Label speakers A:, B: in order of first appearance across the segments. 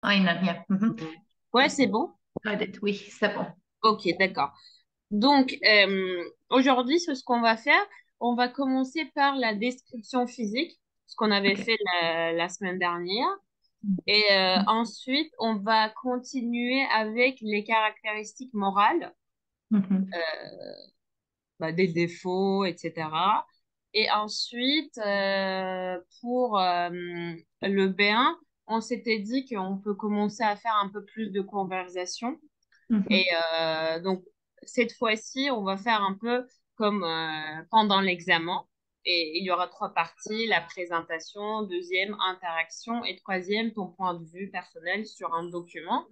A: aynen ya. Hı hı.
B: Mhm. Ouais, c'est bon.
A: Kaydet. Oui, c'est bon.
B: Ok, d'accord. Donc, aujourd'hui, ce qu'on va faire, on va commencer par la description physique, ce qu'on avait
A: Ok.
B: fait la semaine dernière. Et ensuite, on va continuer avec les caractéristiques morales,
A: Hı hı.
B: bah, des défauts, etc. Et ensuite, pour le B1, on s'était dit qu'on peut commencer à faire un peu plus de conversation.
A: Hı
B: Et
A: hı.
B: donc, cette fois-ci, on va faire un peu comme pendant l'examen. Et il y aura trois parties, la présentation, deuxième, interaction, et troisième, ton point de vue personnel sur un document.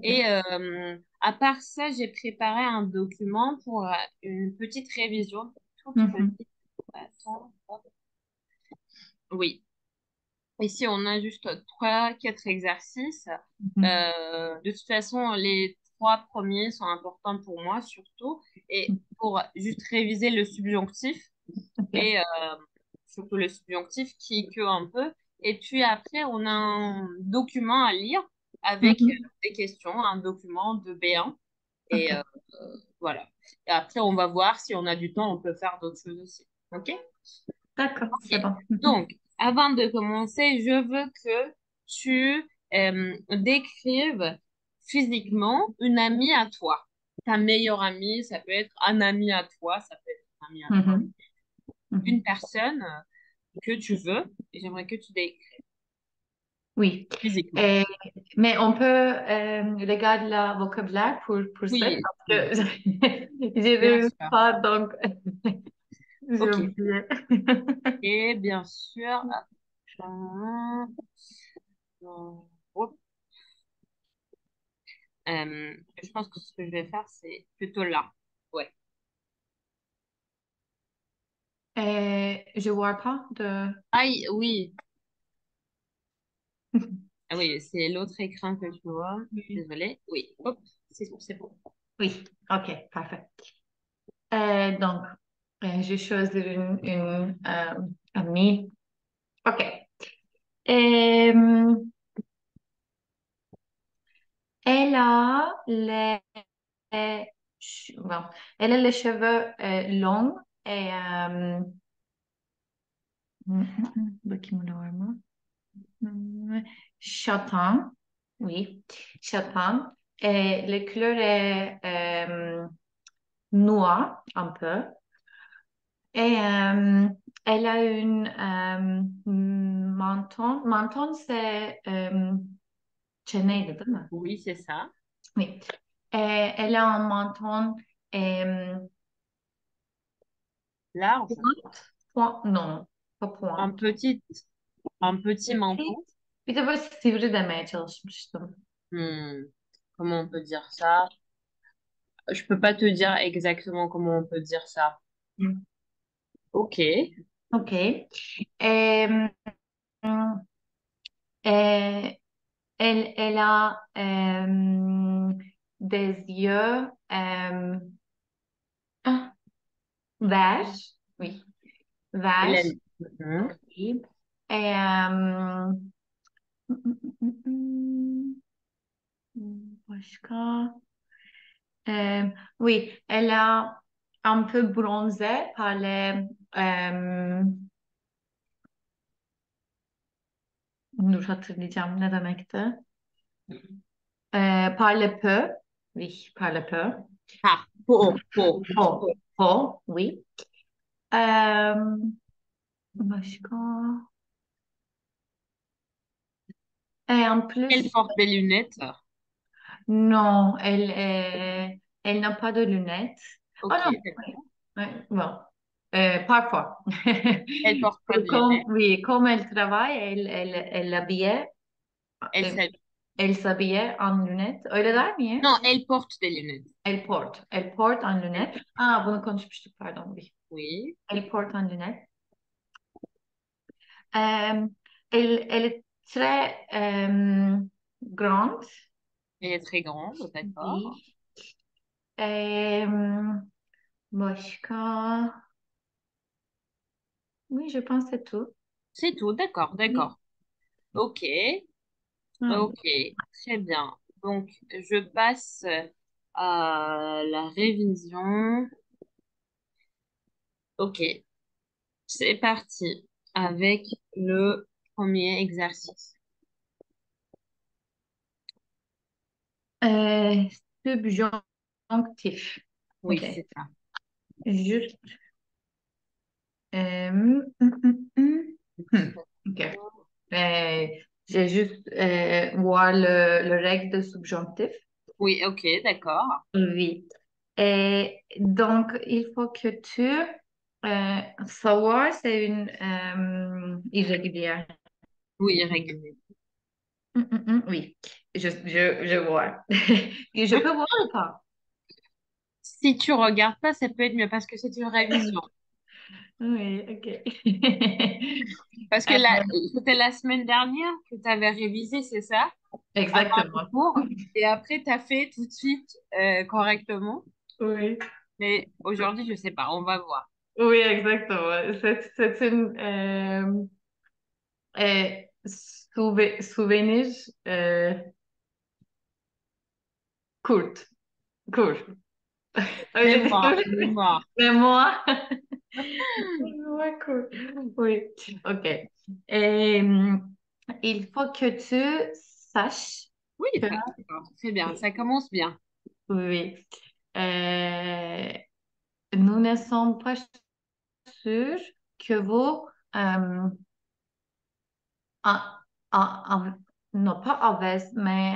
B: Et
A: Ok.
B: à part ça, j'ai préparé un document pour une petite révision, toute
A: Hı hı.
B: petite. Attends, hop. Oui. Ici, on a juste trois, quatre exercices.
A: Hı hı.
B: De toute façon, les trois premiers sont importants pour moi, surtout. Et pour juste réviser le subjonctif,
A: Ok.
B: et surtout le subjonctif qui est que un peu. Et puis après, on a un document à lire
A: Hı
B: avec
A: hı.
B: des questions, un document de B1. Et
A: Ok.
B: voilà. Et après, on va voir si on a du temps, on peut faire d'autres choses aussi. OK?
A: D'accord, c'est
B: Ok.
A: bon. Hı hı.
B: Donc, avant de commencer, je veux que tu décrives physiquement une amie à toi. Ta meilleure amie, ça peut être un ami à toi, ça peut être un ami à
A: Hı
B: toi.
A: hı. Hı hı.
B: Une personne que tu veux, et j'aimerais que tu décrives
A: Oui.
B: physiquement.
A: Euh, mais on peut regarder la vocabulaire pour ça
B: Oui,
A: parce
B: oui,
A: que je
B: bien
A: ne
B: sûr.
A: pas donc j'ai
B: Ok.
A: oublié.
B: Et bien sûr, hop, hop, je pense que ce que je vais faire, c'est plutôt là. Ouais.
A: Je vois pas de.
B: Aïe, oui. Ah oui, c'est l'autre écran que je vois.
A: Oui.
B: Désolée. Oui, hop, c'est bon, c'est bon.
A: Oui, ok, parfait. Donc, je choisis une amie. Ok. Euh, elle a bon, elle a les cheveux longs et bakayım ne var mı? Châtain, oui, châtain. Et le couleur est noir un peu. Et elle a une menton. Menton, c'est çeneydi, değil mi?
B: Oui, c'est ça.
A: Oui. Et elle a un menton
B: Large.
A: pointe. Non, pas
B: Un
A: pointe.
B: petit, un petit
A: Petit.
B: menton.
A: Bir de böyle sivri demeye çalışmıştım.
B: Hmm, comment on peut dire ça? Je peux pas te dire exactement comment on peut dire ça. Ok.
A: Ok. Euh, euh, elle a des yeux ah, verts. Oui,
B: Elle a...
A: verts.
B: Mhm.
A: Oui. Et, başka? Oui, elle a un peu bronzé par les dur hatırlayacağım ne demekti? Par le peu. Oui, par le peu.
B: Ah, peau.
A: Oh, oh, oui. Euh, başka? Et en
B: Elle
A: plus,
B: porte des lunettes.
A: non, elle n'a pas de lunettes. Oh
B: Ok,
A: non, oui,
B: d'accord.
A: oui, bon, parfois.
B: Elle porte pas de
A: Comme,
B: lunettes.
A: oui, comme elle travaille, elle habillait,
B: Elle
A: euh,
B: s'habille.
A: elle s'habillait en lunettes. Öyle der
B: Non,
A: miyiz?
B: elle porte des lunettes.
A: Elle porte en
B: Elle-
A: lunettes. Bunu konuşmuştuk, pardon. Oui.
B: Oui.
A: Elle porte en lunettes. Euh, elle est très grande.
B: Elle est très grande, d'accord.
A: Oui. Euh, başka? Oui, je pense que c'est tout.
B: C'est tout, d'accord,
A: Oui.
B: d'accord. Ok.
A: Hmm.
B: Ok, très bien. Donc, je passe à la révision. Ok, c'est parti avec le premier exercice.
A: Euh, Subjonctif.
B: Oui,
A: OK.
B: c'est ça.
A: Juste. Hmm. OK. Euh, j'ai juste voir le règle de subjonctif.
B: Oui, ok, d'accord.
A: Oui. Et donc, il faut que tu savoir, c'est une irrégulière.
B: Oui, régulier.
A: Oui, je vois. Je peux voir ou pas?
B: Si tu regardes pas, ça peut être mieux parce que c'est une révision.
A: Oui, ok.
B: Parce que c'était la semaine dernière que tu avais révisé, c'est ça? Avant le
A: Exactement.
B: cours. Et après, tu as fait tout de suite correctement.
A: Oui,
B: Mais aujourd'hui, je sais pas, on va voir.
A: oui, exactement. C'est une souvenir courte. Court.
B: Mémoire, mémoire.
A: Mais moi, ouais, cool. Oui, ok. Et, il faut que tu saches
B: Oui,
A: que,
B: d'accord, très bien, ça commence bien.
A: oui, euh, nous ne sommes pas sûrs que vous, a- non pas avez, mais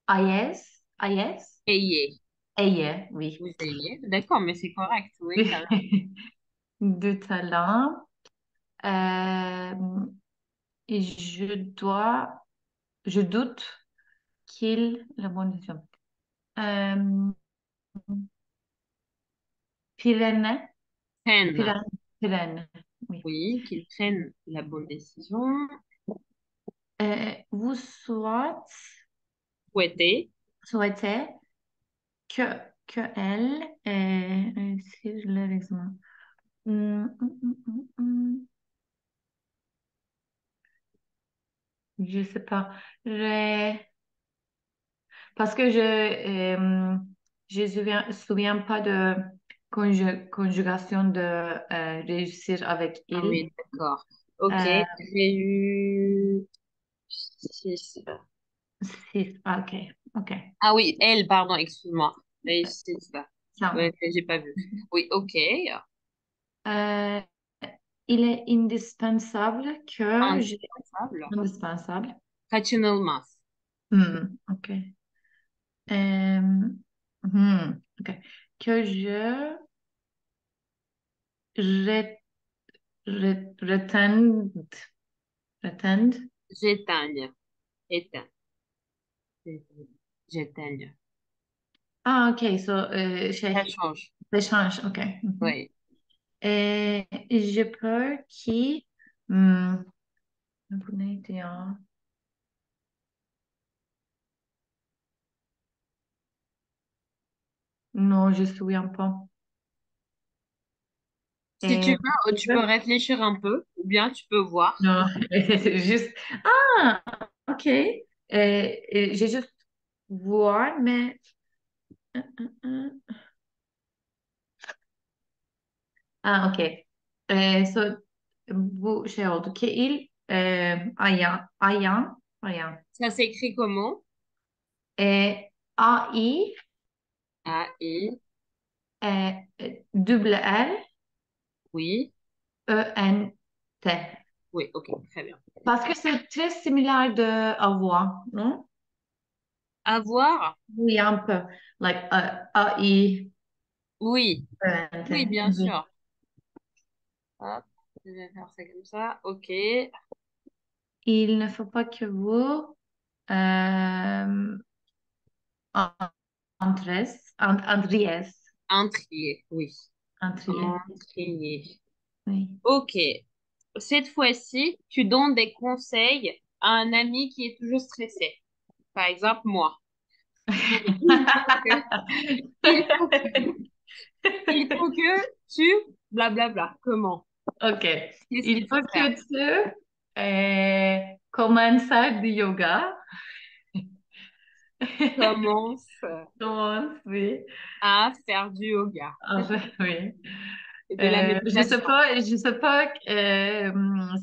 A: ayez,
B: Ayez.
A: ayez, oui.
B: Vous ayez. D'accord, mais c'est correct, oui, quand même.
A: De talent. Euh, et je doute la bonne décision. Euh, Pyrénées,
B: Prennent,
A: Pyrénées, Pyrénées, oui.
B: oui, qu'ils prennent la bonne décision.
A: Vous
B: Souhaiter.
A: souhaitez que, que elle, si je le résume. Hum. Je sais pas. Parce que je souviens pas de conjugation de réussir avec
B: Ah
A: il.
B: oui, d'accord. Ok,
A: Euh,
B: j'ai eu six.
A: si, ah, ok, ok.
B: Ah oui, elle, pardon, excuse-moi. C'est ça.
A: Ça.
B: Ouais, j'ai pas vu. Oui, ok.
A: Euh, il est indispensable que j'ai
B: Indispensable.
A: indispensable.
B: Kaçınılmaz.
A: Ok. Euh, ok. Que je re- retende, retende.
B: J'éteigne. Éteins. J'éteigne.
A: Ah, ok. So,
B: Ça change.
A: l'échange. Ok.
B: Oui.
A: Et je peux qui. Hmm, vous n'êtes un- non, je ne me souviens pas.
B: Si tu
A: Et,
B: veux, tu peux réfléchir un peu, ou bien tu peux voir.
A: non, c'est juste. Ah, ok. Et j'ai juste voir, mais. Ah, ok. So, bu şey oldu ki Ayan,
B: Ça s'écrit comment?
A: AI,
B: A, I,
A: double L,
B: oui.
A: ENT.
B: Oui, ok, très bien.
A: Parce que c'est très similaire de avoir, non?
B: Avoir?
A: Oui, un peu. Like AI,
B: Oui.
A: ENT.
B: Oui, bien
A: Oui.
B: sûr. Hop, je vais faire ça comme ça. Ok.
A: Il ne faut pas que vous euh, Andries,
B: Intrier, oui.
A: Andries,
B: Intrier.
A: oui.
B: Ok. Cette fois-ci, tu donnes des conseils à un ami qui est toujours stressé. Par exemple, moi. Donc, il faut que, il faut que tu blablabla. Comment?
A: Ok.
B: Qu'est-ce
A: Il
B: qu'il faut
A: faut
B: faire?
A: que tu Comenzar de yoga.
B: Commence
A: Commence, oui.
B: à faire du yoga
A: Enfin, oui.
B: et de la méditation.
A: Je sais pas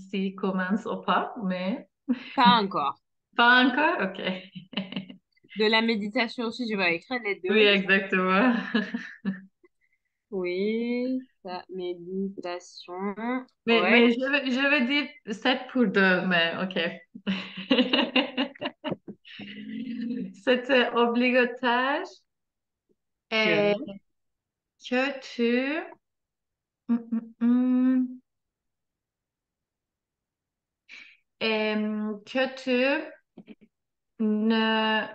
A: si commence ou pas, mais
B: Pas encore.
A: pas encore. Ok.
B: De la méditation aussi, je vais écrire les
A: Oui,
B: deux.
A: exactement.
B: Oui, la méditation. Ouais.
A: Mais je vais dire 7 pour 2, mais ok. C'était obligatoire et
B: Que
A: que tu... hum, hum, hum, que tu ne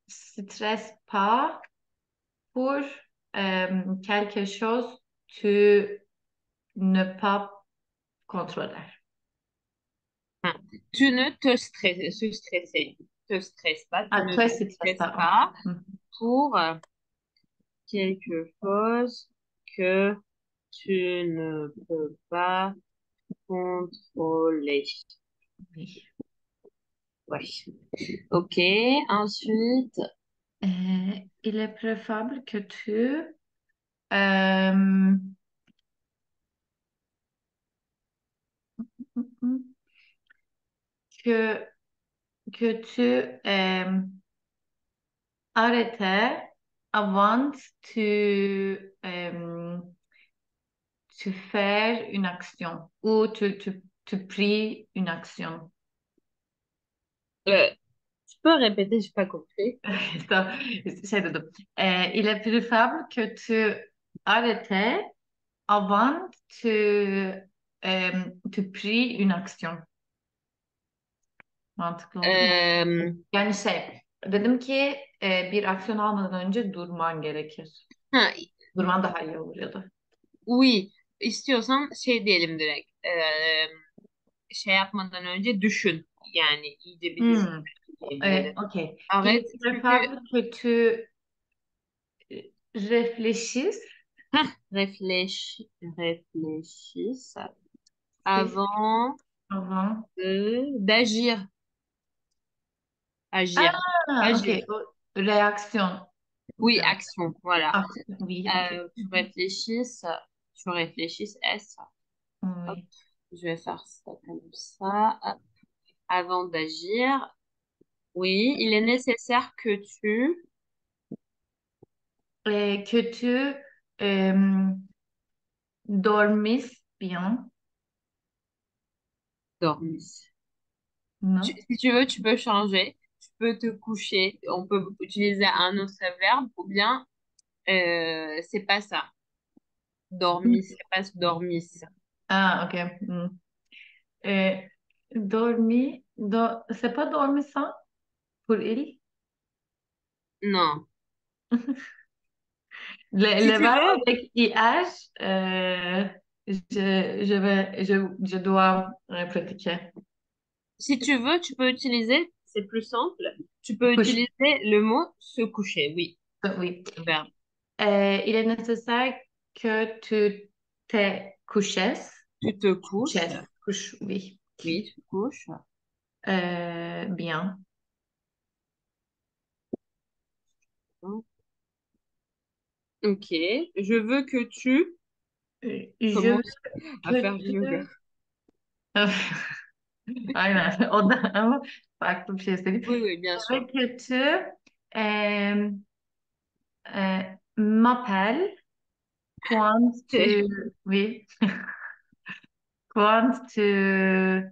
A: stresses pas pour quelque chose que tu ne pas contrôler.
B: hein, tu ne te stresses, se stresser. Te stresses pas. Tu
A: Ah,
B: ne
A: toi,
B: te
A: si tu stresses
B: stresses
A: pas. Ok.
B: pas
A: Mhm.
B: pour quelque chose que tu ne peux pas contrôler.
A: Oui.
B: Ouais. Ok. Ensuite,
A: Euh, il est préférable que tu euh, que, que tu arrêtes avant tu faire une action ou tu pris une action.
B: tu peux répéter, j'ai pas compris.
A: Ça, c'est de- il est préférable que tu arrêtes avant tu pris une action. Mantıklı oldu mu?
B: Euh,
A: Yani dedim ki bir aksiyon almadan önce durman gerekir.
B: ha,
A: Durman daha iyi olur ya da.
B: oui. İstiyorsan şey diyelim direkt. Şey yapmadan önce düşün. Yani iyice bir düşün
A: Hmm,
B: diyebiliriz.
A: ok. Il
B: Evet,
A: est
B: çünkü
A: préférable que tu réfléchisses,
B: réfléchisse
A: si,
B: avant
A: avant.
B: d'agir. Agir.
A: Ah, ok.
B: Agir.
A: Réaction.
B: Oui,
A: Genre,
B: action. Voilà.
A: action. Oui, ok.
B: Tu réfléchisses. Tu réfléchisses. S. Hop,
A: Oui.
B: je vais faire ça comme ça. Hop. Avant d'agir. Oui, il est nécessaire que tu
A: Et que tu euh, dormisses bien,
B: dormisses.
A: non?
B: Si tu veux, tu peux changer. Tu peux te coucher. On peut utiliser un autre verbe ou bien c'est pas ça. Dormis, c'est pas dormis.
A: Ah, ok. Hmm. Euh, c'est pas dormissant pour il?
B: Non. Si
A: Le
B: tu
A: verbe
B: veux,
A: avec IH, je dois pratiquer.
B: si tu veux, tu peux utiliser, c'est plus simple. Tu peux
A: Couche.
B: utiliser le mot se coucher, oui,
A: Oui.
B: le verbe.
A: Il est nécessaire que tu te couches.
B: Tu te couches,
A: Couches. Couche, oui.
B: oui, tu te couches.
A: Bien.
B: Ok. Je veux que tu
A: Je veux
B: commences à
A: que
B: faire du yoga.
A: tu... Aynen. O da ama farklı bir şey söyleyeyim.
B: Oui, oui, bien
A: Je
B: sûr.
A: veux que tu euh, m'appelles quand tu... Oui. Quand tu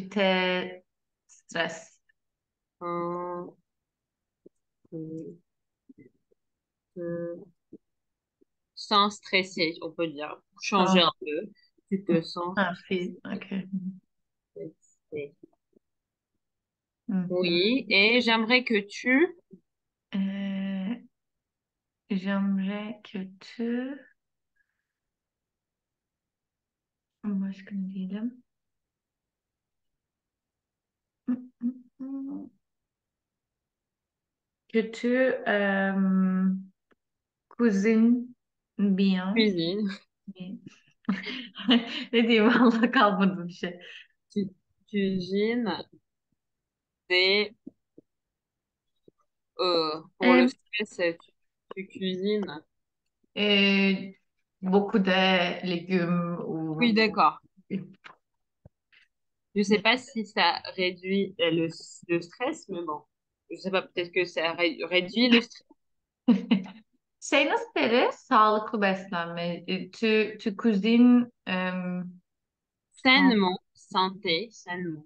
A: te stresses.
B: Euh, euh, sans stresser, on peut dire. Pour changer
A: Sans...
B: un peu. Tu te sens
A: Ah, si. Ok.
B: stressé.
A: Mhm.
B: Oui, et j'aimerais que tu
A: Euh, j'aimerais que tu... Başka ne diyelim? Que tu cuisines bien.
B: cuisines.
A: Oui. Ne diyeyim valla kalmadı bir şey.
B: Tu cuisines des... pour le
A: E,
B: stress, tu cuisines.
A: e, beaucoup de légumes
B: Oui,
A: ou
B: d'accord. Je sais pas si ça réduit le stress, mais bon. Je sais pas, peut-être que ça réduit le stress.
A: şey nasıl deriz? Sağlıklı beslenme. Tu cuisines sans
B: Sainement, santé, sainement.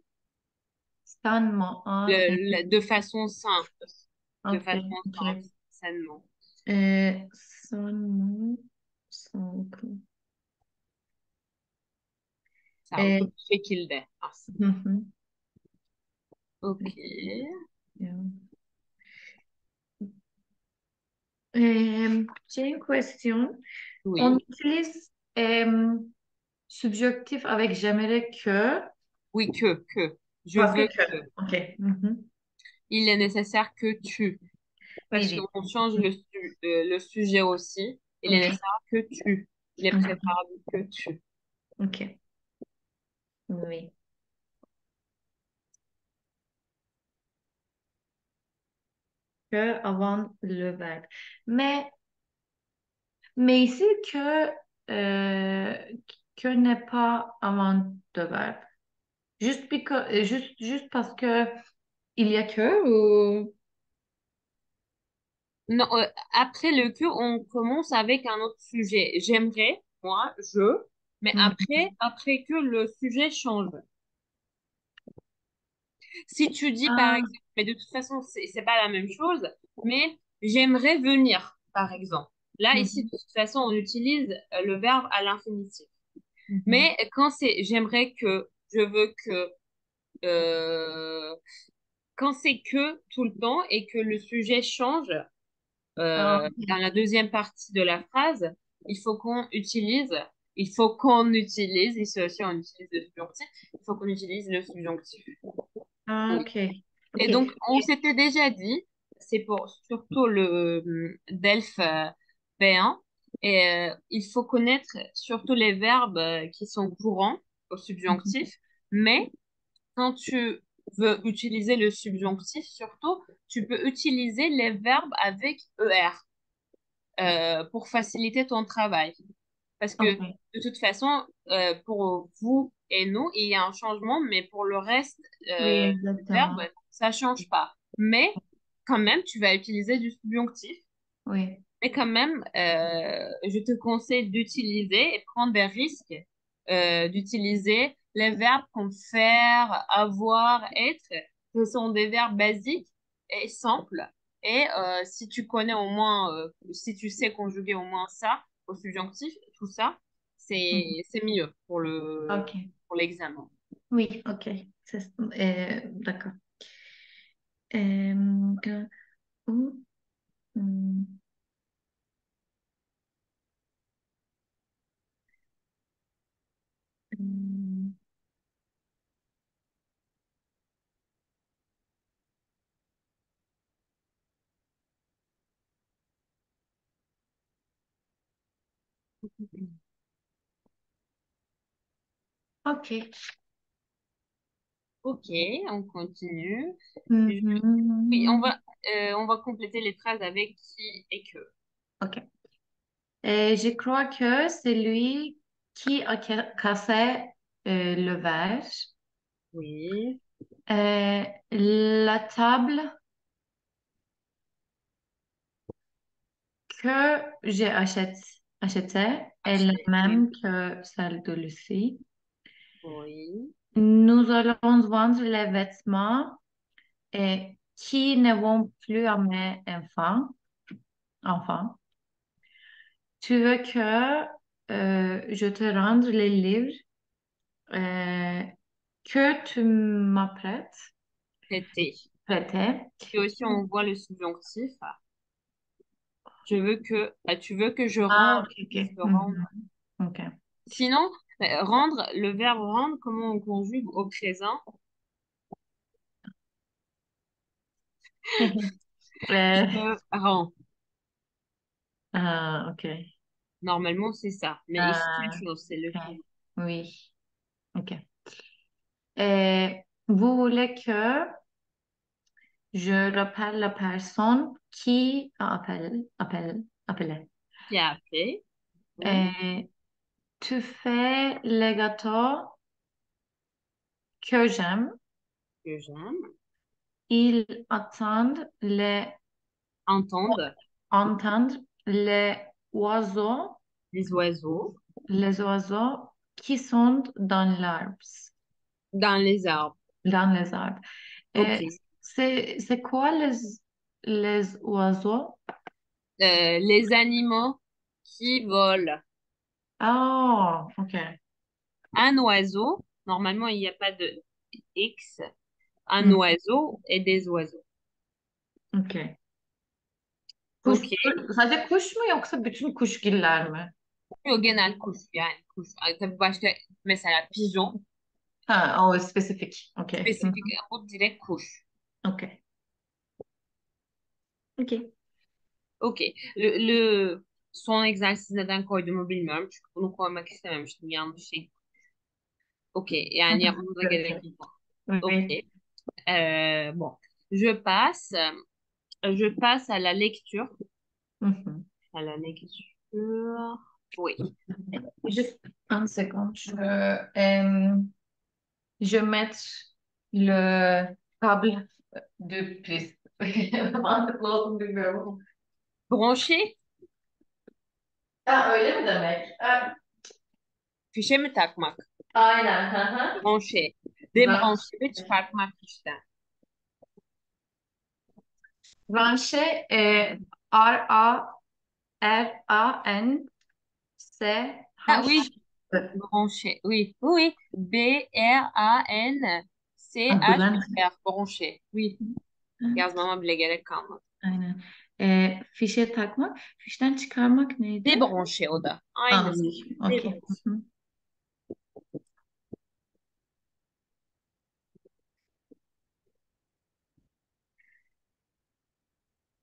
A: sainement. Ah, ok.
B: De façon sain, de
A: Ok.
B: façon
A: Ok.
B: sain, sainement.
A: Sainement. Sağlıklı.
B: Sağlıklı
A: E,
B: bir şekilde
A: hı
B: aslında.
A: hı.
B: Ok.
A: J'ai une question. On
B: Oui.
A: utilise subjonctif avec j'aimerais que
B: Oui, que. Je
A: parce que
B: veux
A: que.
B: que.
A: Ok. Mhm.
B: Il est nécessaire que tu.
A: Oui,
B: Parce
A: oui.
B: qu'on change le sujet aussi. Il est
A: Oui.
B: nécessaire que tu. Il est
A: Mhm.
B: préférable que tu.
A: Ok. Oui. Que avant le verbe. Mais, mais ici euh, que n'est pas avant le verbe. Juste parce que il y a que ou...
B: Non, après le que, on commence avec un autre sujet. J'aimerais, moi, je, mais
A: Mhm.
B: après que le sujet change. Si tu dis par
A: Ah,
B: exemple, mais de toute façon, c'est pas la même chose, mais j'aimerais venir, par exemple. Là, ici, de
A: mhm.
B: toute façon, on utilise le verbe à l'infinitif.
A: Mhm.
B: Mais quand c'est j'aimerais que, je veux que, euh, quand c'est que tout le temps et que le sujet change,
A: Ah,
B: dans
A: ok.
B: la deuxième partie de la phrase, il faut qu'on utilise, il faut qu'on utilise, ici aussi on utilise le subjonctif, il faut qu'on utilise le subjonctif.
A: Ah,
B: Oui.
A: ok. Ok.
B: Et donc, on s'était déjà dit, c'est pour surtout le DELF B1, et il faut connaître surtout les verbes qui sont courants au
A: Mhm.
B: subjonctif, mais quand tu veux utiliser le subjonctif, surtout, tu peux utiliser les verbes avec ER pour faciliter ton travail. Parce que
A: Ok.
B: de toute façon, pour vous et nous, il y a un changement, mais pour le reste
A: Oui,
B: du verbe,
A: exactement.
B: ça change pas. Mais quand même, tu vas utiliser du subjonctif.
A: Oui.
B: Mais quand même, je te conseille d'utiliser et prendre des risques, d'utiliser les verbes comme faire, avoir, être. Ce sont des verbes basiques et simples. Et si tu connais au moins, si tu sais conjuguer au moins ça au subjonctif, tout ça,
A: Mhm.
B: c'est mieux
A: Ok.
B: pour l'examen.
A: Oui, ok. D'accord. Où, hum, hum, ok.
B: Ok, on continue. Je- Oui,
A: Mhm.
B: on va compléter les phrases avec qui et que.
A: Ok. Je crois que c'est lui qui a cassé le verre.
B: Oui,
A: La table que achetée est la
B: acheter.
A: même que celle de Lucie.
B: Oui,
A: Nous allons vendre les vêtements qui ne vont plus à mes enfants. Tu veux que je te rende les livres euh, que tu m'apprêtes,
B: traiter.
A: prêtés.
B: Et aussi, on voit le subjonctif. Tu veux que je
A: Ah,
B: rende,
A: ok, ok.
B: je rende.
A: Mhm. Ok.
B: Sinon, rendre, le verbe rendre, comment on conjugue au présent?
A: Euh,
B: Je rends.
A: ah, ok.
B: Normalement, c'est ça. Mais ici, c'est une
A: Ah,
B: chose, c'est le
A: ok.
B: film.
A: Oui, ok. Et vous voulez que je rappelle la personne qui a appelé.
B: Qui a appelé? Oui,
A: Et tu fais les gâteaux que j'aime.
B: que j'aime.
A: Ils attendent
B: Entendre
A: entendre
B: les oiseaux
A: les oiseaux qui sont
B: dans les arbres.
A: dans les arbres.
B: Ok.
A: Et c'est quoi les oiseaux?
B: Les animaux qui volent.
A: Oh, ok,
B: Un oiseau, normalement, il n'y a pas de X. Un
A: hmm,
B: oiseau et des oiseaux.
A: ok. Kuş,
B: Ok.
A: sadece kuş mu yoksa bütün kuşgiller mi?
B: Yok, genel kuş yani kuş. Ay, tabii başka mesela pigeon
A: Ha, o spesifik. Ok. Hı,
B: spesifik bu direkt kuş.
A: ok. Ok.
B: Ok. Le son egzersizi neden koyduğumu bilmiyorum. Çünkü bunu koymak istememiştim. Yanlış şey. Ok.
A: Hı
B: Yani
A: hı,
B: yapmamıza
A: ok.
B: gerek yok. Ok.
A: Oui.
B: Bon. Je passe. Je passe à la lecture.
A: Hı hı.
B: À la lecture. Oui.
A: Juste un seconde. Je mets le câble de prise. Mantıklı olduğunu bilmiyorum.
B: Brancher.
A: Ha, öyle mi demek? Ha,
B: Fişe mi takmak?
A: aynen. Hı hı.
B: Brancher.
A: Branş,
B: Débrancher ve çıkartmak fişten.
A: branşe
B: Ah
A: R-A-N-C-H.
B: oui, brancher. Oui, oui, oui.
A: Blank.
B: B-R-A-N-C-H-E-R. Brancher. Oui. Yazmama bile gerek kalmadı.
A: Aynen. Fişe takmak. Fişten çıkarmak neydi?
B: Débrancher o da. Aynısı.
A: Anladım. Okey.
B: Débrancher.
A: Hı hı.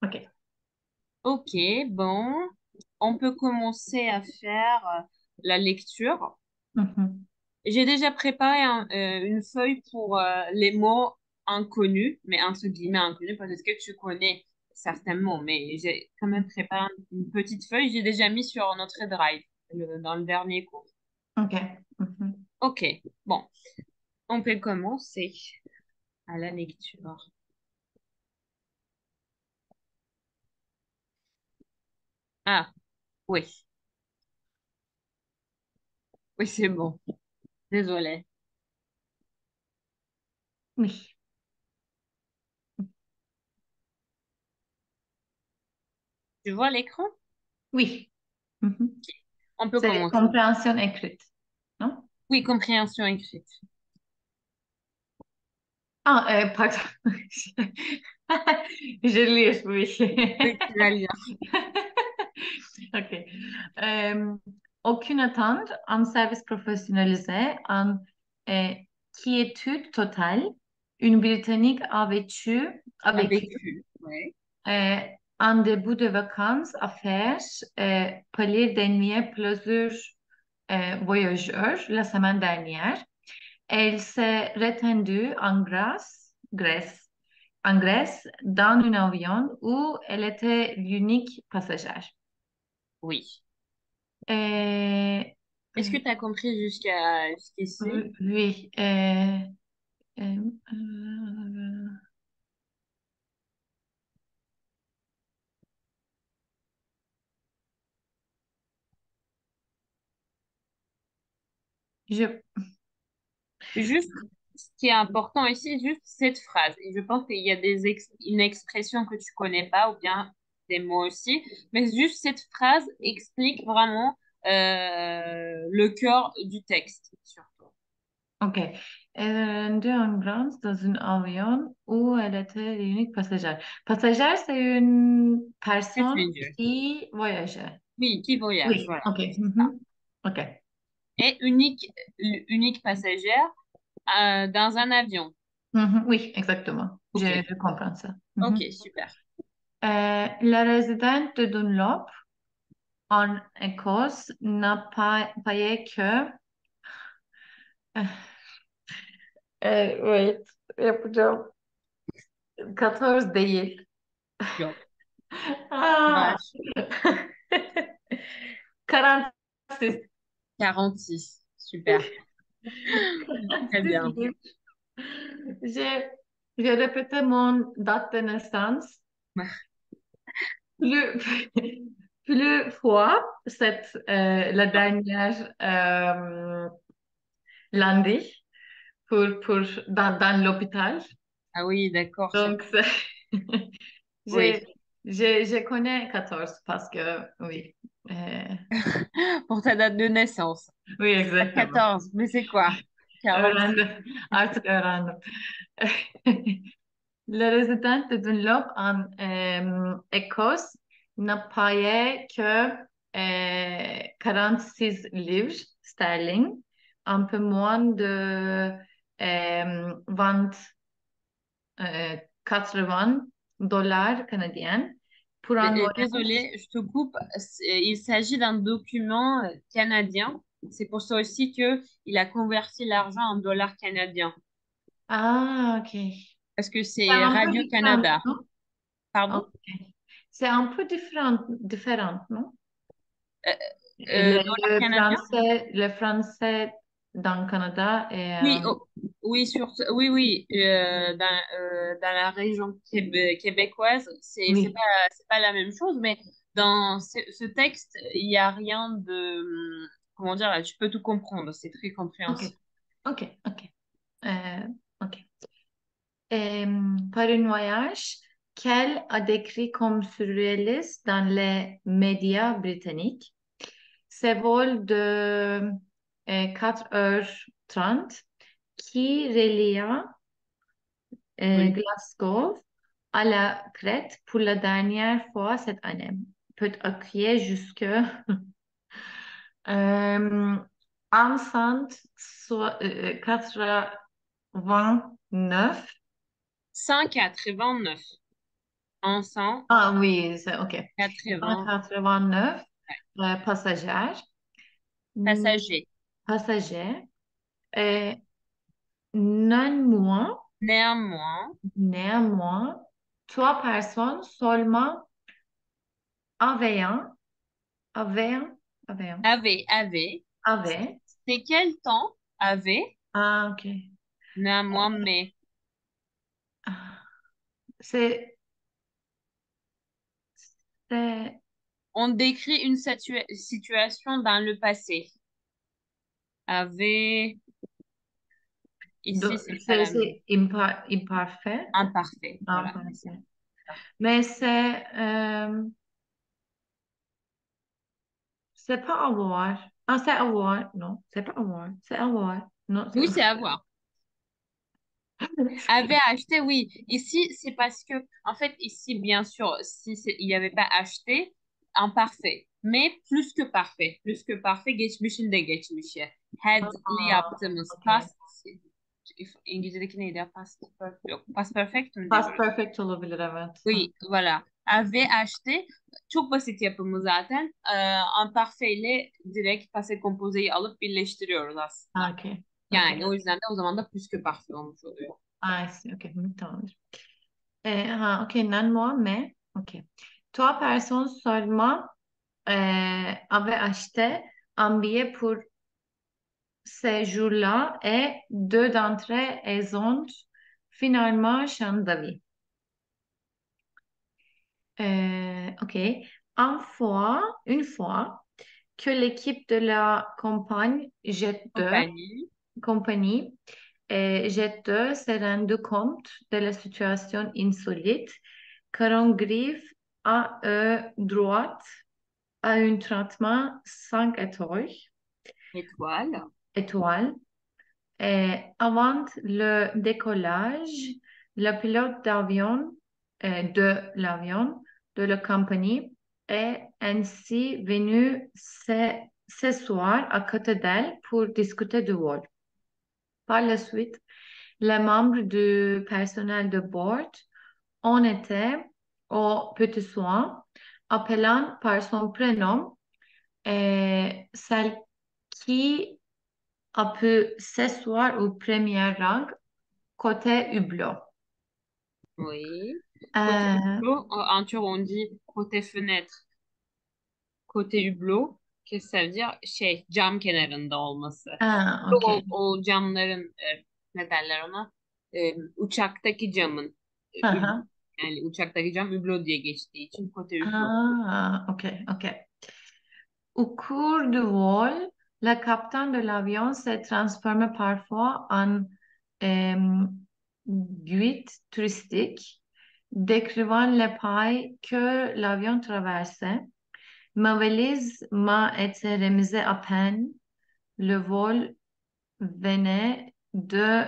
A: Okey.
B: Ok, bon. On peut commencer à faire la lecture.
A: Hı hı.
B: J'ai déjà préparé une feuille pour les mots inconnus, mais entre guillemets inconnus, peut-être que tu connais certains mots, mais j'ai quand même préparé une petite feuille. J'ai déjà mis sur notre drive dans le dernier cours.
A: Okey. Hı hı.
B: Ok, bon, on peut commencer à la lecture. Ah, oui, oui, c'est bon. Désolée.
A: Oui.
B: Tu vois l'écran?
A: Oui. Hı hı.
B: On peut
A: C'est
B: commencer.
A: compréhension écrite, non?
B: Oui, compréhension écrite.
A: Ah, pardon. Je lis, oui.
B: Oui, tu vas lire.
A: Ok. Aucune attente, un service professionnalisé, un quiétude totale, une Britannique a
B: A
A: vécu,
B: vécu. Ouais.
A: euh, un début de vacances à faire, pour dernier plaisir voyageurs la semaine dernière. Elle s'est retenue en Grèce, dans un avion où elle était l'unique passagère.
B: Oui.
A: Et,
B: Est-ce que tu as compris jusqu'ici?
A: oui, euh, euh, je,
B: Juste, ce qui est important ici, juste cette phrase. Et je pense qu'il y a une expression que tu connais pas, ou bien des mots aussi, mais juste cette phrase explique vraiment le cœur du texte, surtout.
A: ok. Elle est rendue en Grèce dans un avion où elle était l'unique passagère. Passagère, c'est une personne
B: Passenger.
A: qui voyageait.
B: Oui, qui voyage,
A: Oui,
B: voilà.
A: ok.
B: C'est ça.
A: Mhm. Ok.
B: Et unique passagère dans un avion.
A: Mhm, oui, exactement.
B: Ok,
A: Je comprends ça.
B: ok,
A: Mhm.
B: super.
A: La résidente de Dunlop en Écosse n'a pas payé que... wait, yapacağım. 14 değil.
B: Yok.
A: Ah.
B: Vache.
A: 46.
B: 46. Super. Très
A: 46
B: bien.
A: livres. J'ai, j'ai répété mon date de naissance plus, plus fois la dernière lundi pour dans l'hôpital.
B: Ah oui, d'accord.
A: Donc,
B: Oui.
A: j'ai, je connais 14 parce que, oui, euh,
B: Pour ta date de naissance.
A: oui,
B: Pas
A: exactement.
B: 14, mais c'est quoi? 46.
A: Öğrendim. Artık öğrendim. Le résident de Dunlop en Écosse n'a payé que 46 livres sterling, un peu moins de 20, 80 dollars canadiens pour un voyage.
B: Désolée, je te coupe. Il s'agit d'un document canadien. C'est pour ça aussi que il a converti l'argent en dollars canadiens.
A: Ah, ok.
B: Parce que
A: C'est
B: c'est
A: un peu différent,
B: Radio-Canada.
A: non?
B: Pardon?
A: Ok. C'est un peu différent, non?
B: Euh, dollars canadiens?
A: Le français dans le Canada et
B: Oui, oui, oui, dans la région québécoise,
A: oui,
B: c'est pas la même chose, mais dans ce texte, il y a rien de, comment dire, là, tu peux tout comprendre, c'est très
A: ok,
B: compréhensible.
A: ok, ok, euh, ok. Par un voyage qu'elle a décrit comme surréaliste dans les médias britanniques. Ce vol de 4h30 qui relia
B: Oui.
A: Glasgow à la Crète pour la dernière fois cette année peut accueillir jusque enceinte soit 89.
B: 189 en
A: Ah oui, c'est OK.
B: 180
A: 189 passagers. Hmm,
B: passagers.
A: passagers. Et néanmoins,
B: Néanmoins,
A: néanmoins, trois personnes seulement avaient, avaient, avaient,
B: avait,
A: avaient.
B: c'est quel temps avait,
A: Ah, OK.
B: néanmoins, mais.
A: Ah, C'est, c'est,
B: On décrit une situation dans le passé. Avait, ici, c'est pas la même.
A: c'est imparfait.
B: Imparfait, voilà.
A: Imparfait. Mais c'est pas avoir. Ah, c'est avoir. Non, c'est pas avoir. C'est avoir. Non, c'est
B: Oui, c'est à voir. Avait acheté, oui. Ici, c'est parce que, en fait, ici, bien sûr, si il n'y avait pas acheté, imparfait. Mais plus que parfait. Plus que parfait, geçmişin de geçmişi. Had'li
A: Ah,
B: yaptığımız
A: ok.
B: past, İngilizce'deki neydi ya? Past perfect. Yok, past perfect mi
A: Past
B: diyoruz?
A: perfect olabilir, evet. Ah,
B: Oui, voilà. Avait acheté. Çok basit yapımı zaten. Imparfait ile direkt passé composé'yi alıp birleştiriyoruz aslında.
A: ok. Ok.
B: Yani o yüzden de o zaman da plus que parfait olmuş oluyor.
A: Ah, si, ok. Tamamdır. Ok, moi, mais. Ok. Trois personnes seulement avaient acheté un billet pour ces jours-là et deux d'entre elles ont finalement changé d'avis. Ok. Une fois que l'équipe de la
B: Compagnie.
A: compagnie Jet 2 s'est rendu compte de la situation insolite, car on griffe à eux droite à un traitement 5 étoiles,
B: Étoile.
A: étoiles. Et avant le décollage, le pilote d'avion de l'avion de la compagnie est ainsi venu ce soir à côté d'elle pour discuter du vol. Par la suite, les membres du personnel de bord ont été au petit soin, appelant par son prénom Celle qui a pu s'asseoir au premier rang côté hublot.
B: Oui. Côté
A: Euh,
B: hublot, en turc, on dit côté fenêtre. Côté hublot, qu'est-ce que ça veut dire? Şey, cam kenarında olması.
A: ok.
B: O camların, ne derler ona? Uçaktaki camın, üblot.
A: Aha.
B: Yani uçaktaki cam üblot diye geçtiği için côté hublot.
A: Ah, ok, ok. Au cours du vol, le capitaine de l'avion s'est transformé parfois en euh, guide touristique, décrivant les pays que l'avion traversait. Ma valise m'a été remise à peine. Le vol venait de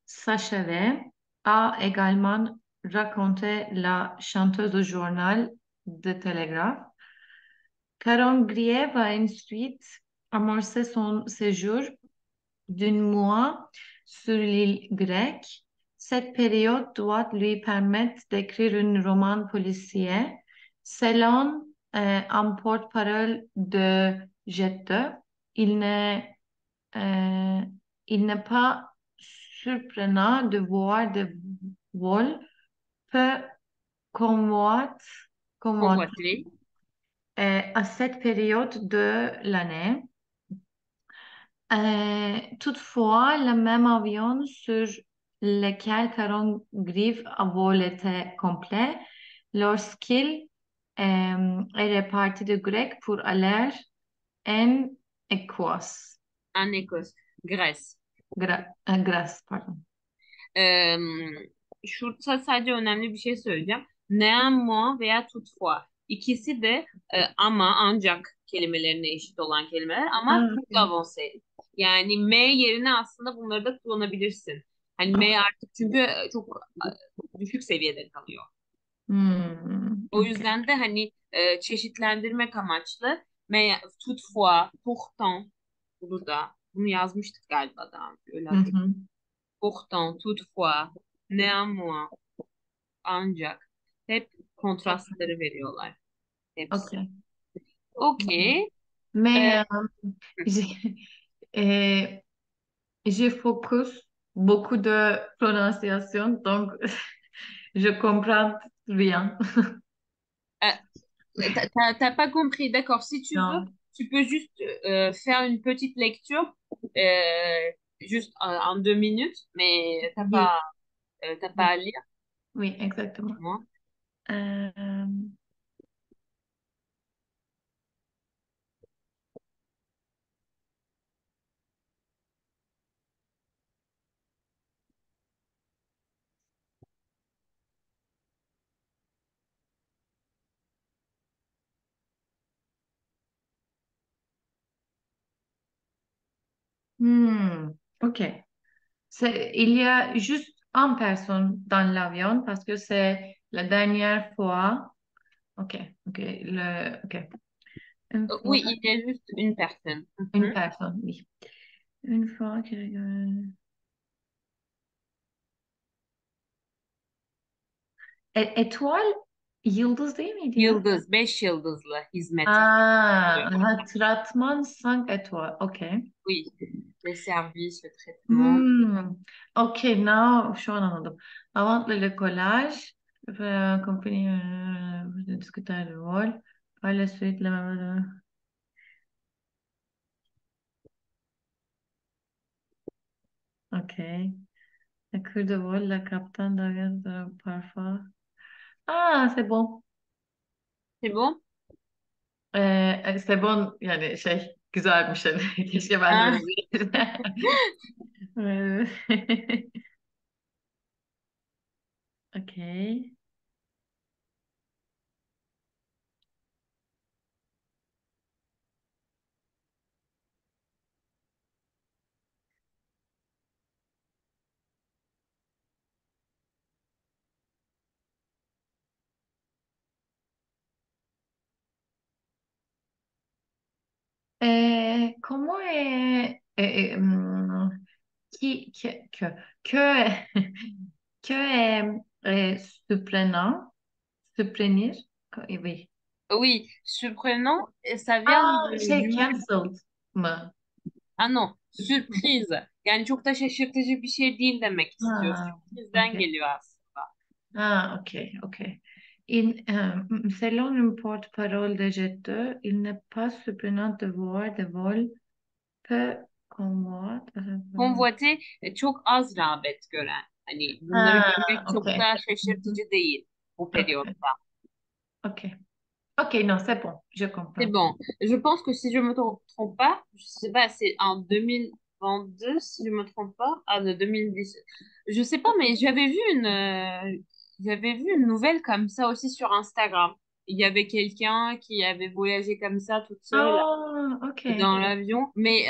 A: s'achever, a également raconté la chanteuse du journal de Télégraphe. Caron Grier va ensuite amorcer son séjour d'un mois sur l'île grecque. Cette période doit lui permettre d'écrire un roman policier. Selon un porte-parole de Jette, il n'est euh, il n'est pas surprenant de voir des vols peu convoités
B: Convoité.
A: à cette période de l'année. Toutefois, le même avion sur lequel Caron Grieve a volé était complet lorsqu'il est reparti de Grec pour aller en Écosse.
B: En Écosse. Grèce.
A: Grèce, pardon.
B: Ee, Şurada sadece önemli bir şey söyleyeceğim. Néanmoins veya toutefois. İkisi de ama ancak kelimelerine eşit olan kelimeler ama
A: Ah,
B: çok
A: ok.
B: avansé. Yani M yerine aslında bunları da kullanabilirsin. Hani M
A: Ok.
B: artık çünkü çok düşük seviyede kalıyor. O
A: Ok.
B: yüzden de hani çeşitlendirmek amaçlı toutefois, pourtant bunu yazmıştık galiba daha önce. Öyle hatırlıyorum.
A: Mhm.
B: Pourtant, toutefois, néanmoins, ancak. Hep
A: Ok.
B: kontrastları veriyorlar.
A: Ok.
B: Hepsi. Okey.
A: Mais
B: Ee,
A: j'ai euh, j'ai focus beaucoup de prononciation, donc je comprends rien.
B: T'as pas compris. D'accord. Si tu veux,
A: Non.
B: tu peux juste faire une petite lecture, juste en 2 minutes, mais
A: Oui,
B: t'as pas
A: oui,
B: à lire,
A: oui, exactement.
B: moi.
A: Euh, hmm, ok. Il y a juste une personne dans l'avion parce que c'est la dernière fois. Ok, ok, ok. Une fois,
B: Oui, il y a juste une personne.
A: une
B: Mhm.
A: personne, oui. Une fois que... Étoile, yıldız değil miydi ya?
B: Yıldız, 5 yıldızlı hizmet.
A: Hatırlatman 5 étoiles. Ok.
B: Oui, le service, le traitement.
A: Hmm. Ok, now şu an anladım. Avant le collage, compagnie discuter le rôle. Par la suite, la même. Ok. La queue de vol, la capitaine de parfois. Ah, c'est bon.
B: C'est bon?
A: C'est bon yani şey güzelmiş hani. Keşke ben de
B: Ah,
A: öyle bir. Ok. Comment est qui que que est surprenant surprendre oui
B: Oui, surprenant, ça vient
A: Aa,
B: du
A: şey
B: mot.
A: cancelled mı?
B: Ah non, sürpriz. Yani çok da şaşırtıcı bir şey değil demek istiyor.
A: Ha,
B: Sürprizden
A: okay.
B: geliyor aslında.
A: Ah, ok, ok. Selon une porte-parole de Jet2, il n'est pas surprenant de voir des vols peu convoités.
B: Konvoite çok az rağbet gören. Hani bunları
A: Ah,
B: görmek
A: ok.
B: çok da
A: Mhm.
B: şaşırtıcı değil bu
A: Ok,
B: periyotta.
A: ok. Ok, non, c'est bon, je
B: C'est
A: comprends.
B: bon. Je pense que si je me trompe pas, je sais pas, c'est en 2022, si je me trompe pas, ah, de 2010. Je sais pas, mais j'avais vu une nouvelle comme ça aussi sur Instagram. Il y avait quelqu'un qui avait voyagé comme ça toute seule
A: Ah, ok.
B: dans l'avion, mais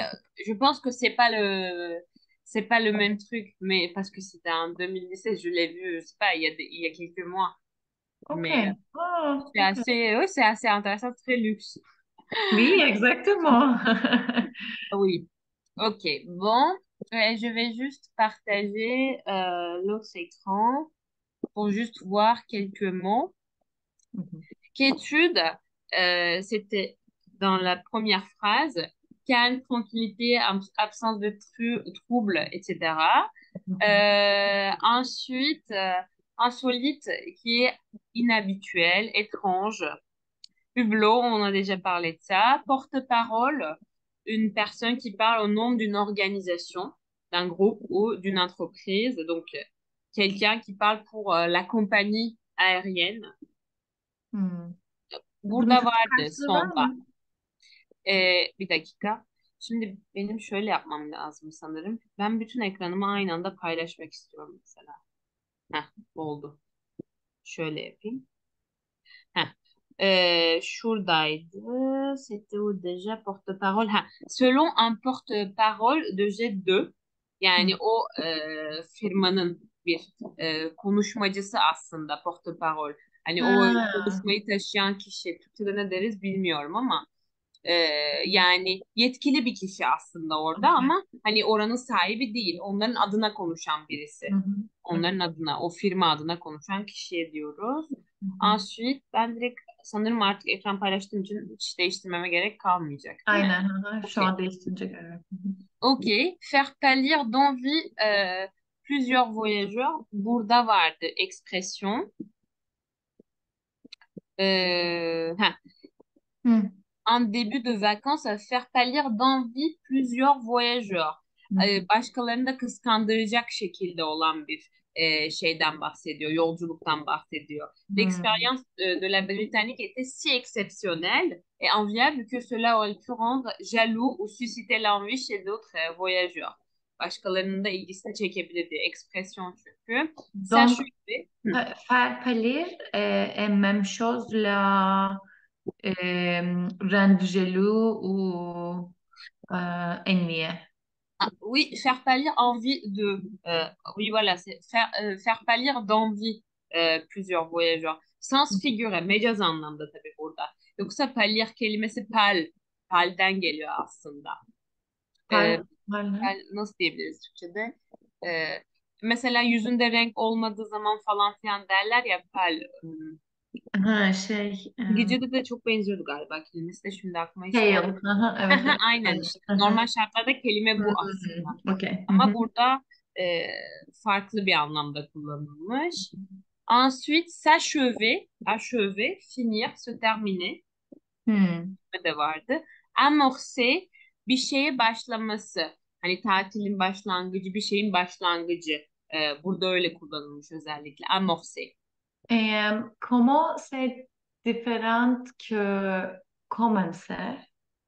B: je pense que c'est pas le même truc, mais parce que c'était en 2017, je l'ai vu, je sais pas, il y a quelques mois,
A: Ok.
B: mais
A: Ah, ok.
B: ouais, c'est assez intéressant, très luxe.
A: Oui, exactement.
B: Oui. Ok, bon, je vais juste partager l'autre écran pour juste voir quelques mots.
A: Mhm.
B: Quiétude, c'était dans la première phrase, calme, tranquillité, absence de troubles, etc.
A: Mhm.
B: Ensuite, insolite, qui est inhabituel, étrange. Hublot, on a déjà parlé de ça. Porte-parole, une personne qui parle au nom d'une organisation, d'un groupe ou d'une entreprise. Donc, quelqu'un qui parle pour la compagnie aérienne.
A: Hmm. Bunun
B: Burada
A: Türkçe
B: vardı
A: karşılığı var
B: sonda.
A: mı?
B: Bir dakika. Şimdi benim şöyle yapmam lazım sanırım. Ben bütün ekranımı aynı anda paylaşmak istiyorum mesela. Heh, oldu. Şöyle yapayım. Heh. Şuradaydı. C'était où déjà porte-parole? Ha, selon un porte-parole de Jet2, yani
A: Hmm.
B: o firmanın bir konuşmacısı aslında porte-parole. Hani o
A: Ha.
B: konuşmayı taşıyan kişi, Türkçe'de ne deriz bilmiyorum ama e, yani yetkili bir kişi aslında orada
A: Okay.
B: ama hani oranın sahibi değil. Onların adına konuşan birisi.
A: Hı hı.
B: Onların
A: Okay.
B: adına, o firma adına konuşan kişiye diyoruz.
A: Hı hı.
B: Ensuite, ben direkt sanırım artık ekran paylaştığım için hiç değiştirmeme gerek kalmayacak, değil mi?
A: Aynen. Hı hı. Şu
B: Okey.
A: an değiştirince görüyorum. Hı hı.
B: Ok. Faire pâlir d'envie plusieurs voyageurs. Burada vardı expression. Ha,
A: Hı
B: un début de vacances à faire pâlir d'envie plusieurs voyageurs.
A: hı.
B: Başkalarını da kıskandıracak şekilde olan bir şeyden bahsediyor, yolculuktan bahsediyor.
A: Hı.
B: L'expérience de la Britannique était si exceptionnelle et enviable que cela aurait pu rendre jaloux ou susciter l'envie chez d'autres voyageurs. Başkalarının da ilgisini çekebilir diye ekspresyon çünkü.
A: Donc,
B: Sachant
A: faire pâlir est même chose la rendre jaloux ou envier.
B: ah, oui, faire pâlir envie de. Oui, voilà, c'est faire pâlir d'envie plusieurs voyageurs. Sans figüre, mecaz anlamda tabii burada. Yoksa pâlir kelimesi palden geliyor aslında. E,
A: Pâle.
B: nasıl diyebiliriz Türkçe'de? E, mesela yüzünde renk olmadığı zaman falan filan derler ya pal.
A: Ha şey
B: İngilizce'de de çok benziyordu galiba kelimesi de şimdi aklıma hiç gelmedi.
A: pale. Aha, evet evet.
B: Aynen
A: Pale.
B: işte.
A: Aha.
B: Normal şartlarda kelime bu aslında.
A: Hmm, okey. Hı
B: Ama
A: hı.
B: burada e, farklı bir anlamda kullanılmış. Ensuite, s'achever, achever, finir, se terminer
A: Hmm.
B: de vardı. Amorcer, bir şeye başlaması. Hani tatilin başlangıcı, bir şeyin başlangıcı. Burada öyle kullanılmış özellikle. Amorcer.
A: Comment c'est différent que commencer?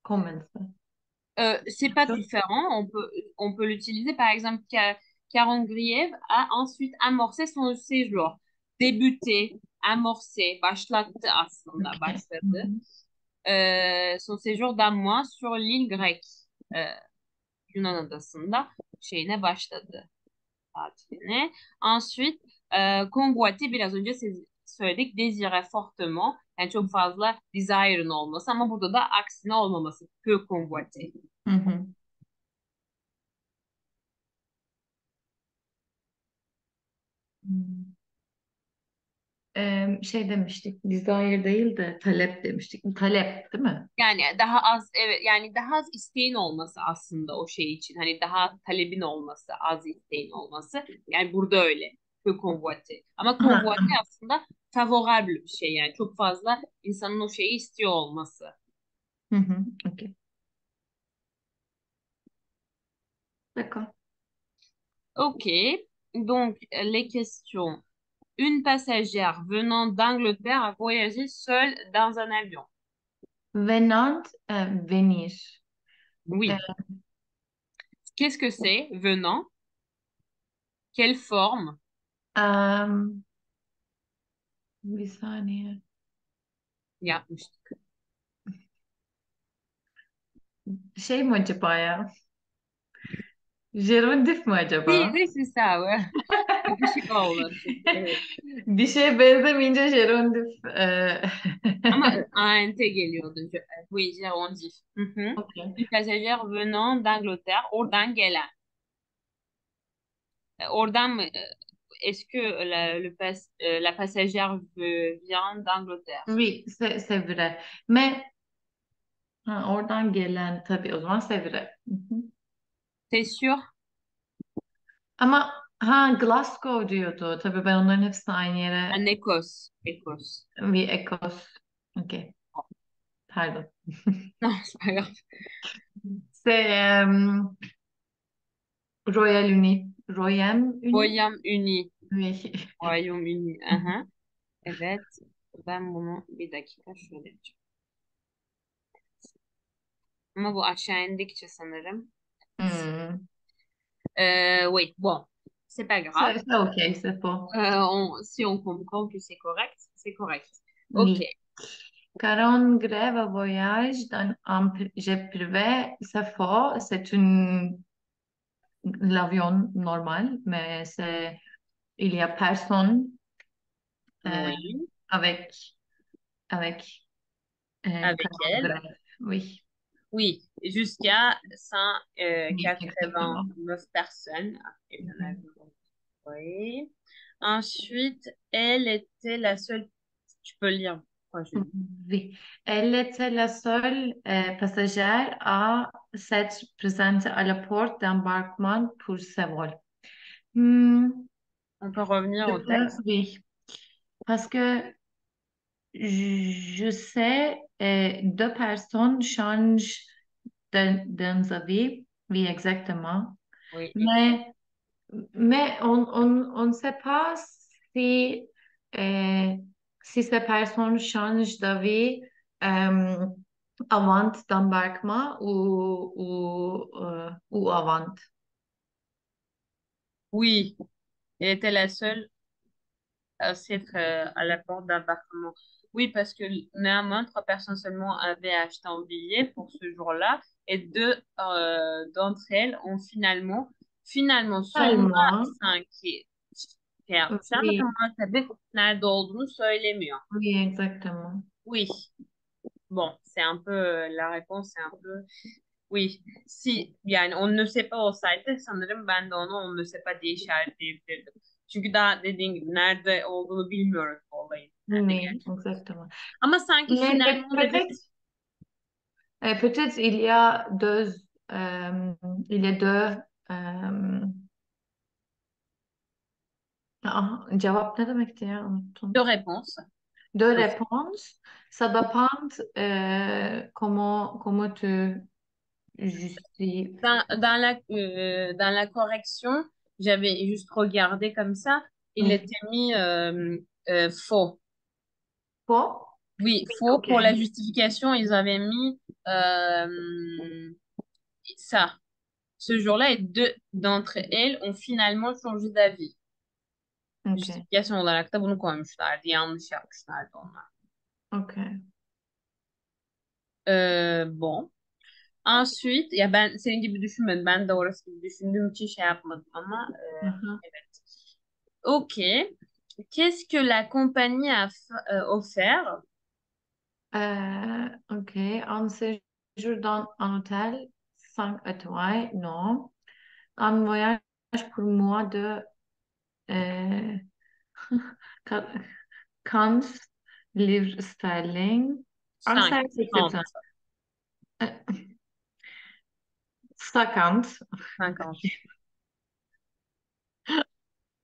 A: Commencer.
B: C'est pas différent. On peut l'utiliser. Par exemple, Caron Griève a ensuite amorcé son séjour. Débuté, amorcé, başlattı aslında,
A: Ok. Hı
B: başladı.
A: hı.
B: Son séjour d'un mois sur l'île grecque. Ee, Yunan adasında şeyine başladı tatiline. Ensuite, convoiter biraz önce siz söyledik. Désirer fortement. Yani çok fazla desire'ın olması ama burada da aksine olmaması. Peu convoiter.
A: Hı hı. Hmm. Şey demiştik, desire değil de talep demiştik. Talep değil mi?
B: Yani daha az, evet, yani daha az isteğin olması aslında o şey için. Hani daha talebin olması, az isteğin olması. Yani burada öyle. Que convoiter. Ama
A: Ha,
B: convoiter
A: tamam.
B: aslında favorable bir şey yani. Çok fazla insanın o şeyi istiyor olması.
A: Hı hı, okey. D'accord.
B: Ok. Donc, les questions. Une passagère venant d'Angleterre a voyagé seule dans un avion.
A: Venant, venir. Euh,
B: Oui. Qu'est-ce que c'est, venant? Quelle forme?
A: euh, bir saniye.
B: Yapmıştık.
A: Şey mi acaba ya? Gerundif mi
B: Oui,
A: acaba?
B: oui, c'est ça, ouais. Yapışık olması. Evet.
A: Bir şeye benzemeyince gerundif.
B: Ama ANT geliyordu. Oui, gerondif. Hı hı.
A: Okey.
B: Une passagère venant d'Angleterre. Oradan gelen. Oradan mı? Est-ce que la passagère vient d'Angleterre?
A: Oui, c'est vrai. Mais ha, oradan gelen tabii o zaman c'est vrai. Hı hı.
B: T'es sûr?
A: Ama ha Glasgow diyordu. Tabii ben onların hepsini aynı
B: En
A: yere
B: Écosse. Écosse.
A: bir Ekos. Okey. Pardon.
B: Non, c'est pas grave.
A: C'est Royal-Uni. Royaume-Uni?
B: Royaume-Uni.
A: Oui.
B: Royaume-Uni. Aha. Evet. Ben bunu bir dakika şöyle yapacağım. Ama bu aşağı indikçe sanırım.
A: Hmm.
B: Oui, bon. C'est pas grave.
A: C'est ok, c'est faux.
B: Si on comprend que c'est correct, c'est correct. Ok.
A: Oui. Caron grève voyage d'un objet privé, c'est faux. C'est une l'avion normal, mais il y a personne euh,
B: Oui.
A: avec avec
B: Avec
A: caron
B: elle.
A: grève. Oui,
B: Oui. Jusqu'à
A: oui, exactement.
B: 189 personnes. Et on a
A: Mhm.
B: vu. Oui. Ensuite, elle était la seule. Tu peux lire. Quoi, je dis.
A: Oui. Elle était la seule passagère à s'être présentée à la porte d'embarquement pour ce vol. Hmm,
B: On peut revenir
A: je
B: au texte.
A: oui, parce que je sais, deux personnes changent dans la vie, oui, exactement.
B: Oui, exact.
A: Mais, mais on ne sait pas si, euh, si ces personnes changent d'avis euh, avant d'embarquement ou avant.
B: Oui. Elle était la seule s'être à la porte d'appartement. Oui, parce que néanmoins, trois personnes seulement avaient acheté un billet pour ce jour-là et deux d'entre elles ont finalement sonunda
A: Seulement,
B: sanki şey yaptı. Sen bakın
A: oui,
B: bana tabii nerede olduğunu söylemiyor.
A: oui, exactement.
B: Oui, bon, c'est un peu la réponse, c'est un peu oui. Si yani onu ne sait pas olsaydı sanırım ben de onu ne sait pas diye işaretleyebilirdim. Çünkü daha dediğin gibi nerede olduğunu bilmiyoruz bu olayın. Nerede
A: Oui,
B: gerçekten.
A: exactement.
B: Ama sanki
A: Mais
B: finalement
A: peut-être
B: dediğimiz
A: peut-être il y a il y a deux euh, cevap ne demekti ya
B: deux
A: unuttum.
B: réponses.
A: Deux
B: Aussi.
A: réponses. Ça dépend comment tu justifies.
B: Dans la correction, j'avais juste regardé comme ça, il
A: Oui.
B: était mis faux.
A: Faux?
B: Oui,
A: Oui,
B: faux.
A: ok.
B: Pour la justification, ils avaient mis ça. Ce jour-là, et deux d'entre elles ont finalement changé d'avis.
A: Ok.
B: Justification olarak da bunu koymuşlardı. Yanlış yapmışlardı onlar.
A: Ok.
B: Bon. Ensuite, ya ben senin gibi düşünmedim. Ben de orası gibi düşündüğüm için şey yapmadım ama
A: Mhm.
B: evet. Ok. Qu'est-ce que la compagnie a offert?
A: Ok. Un séjour dans un hôtel 5 étoiles, non. Un voyage pour moi de euh, Cannes, livre sterling. En service exceptionnel.
B: 50.
A: Euh, 50.
B: 50.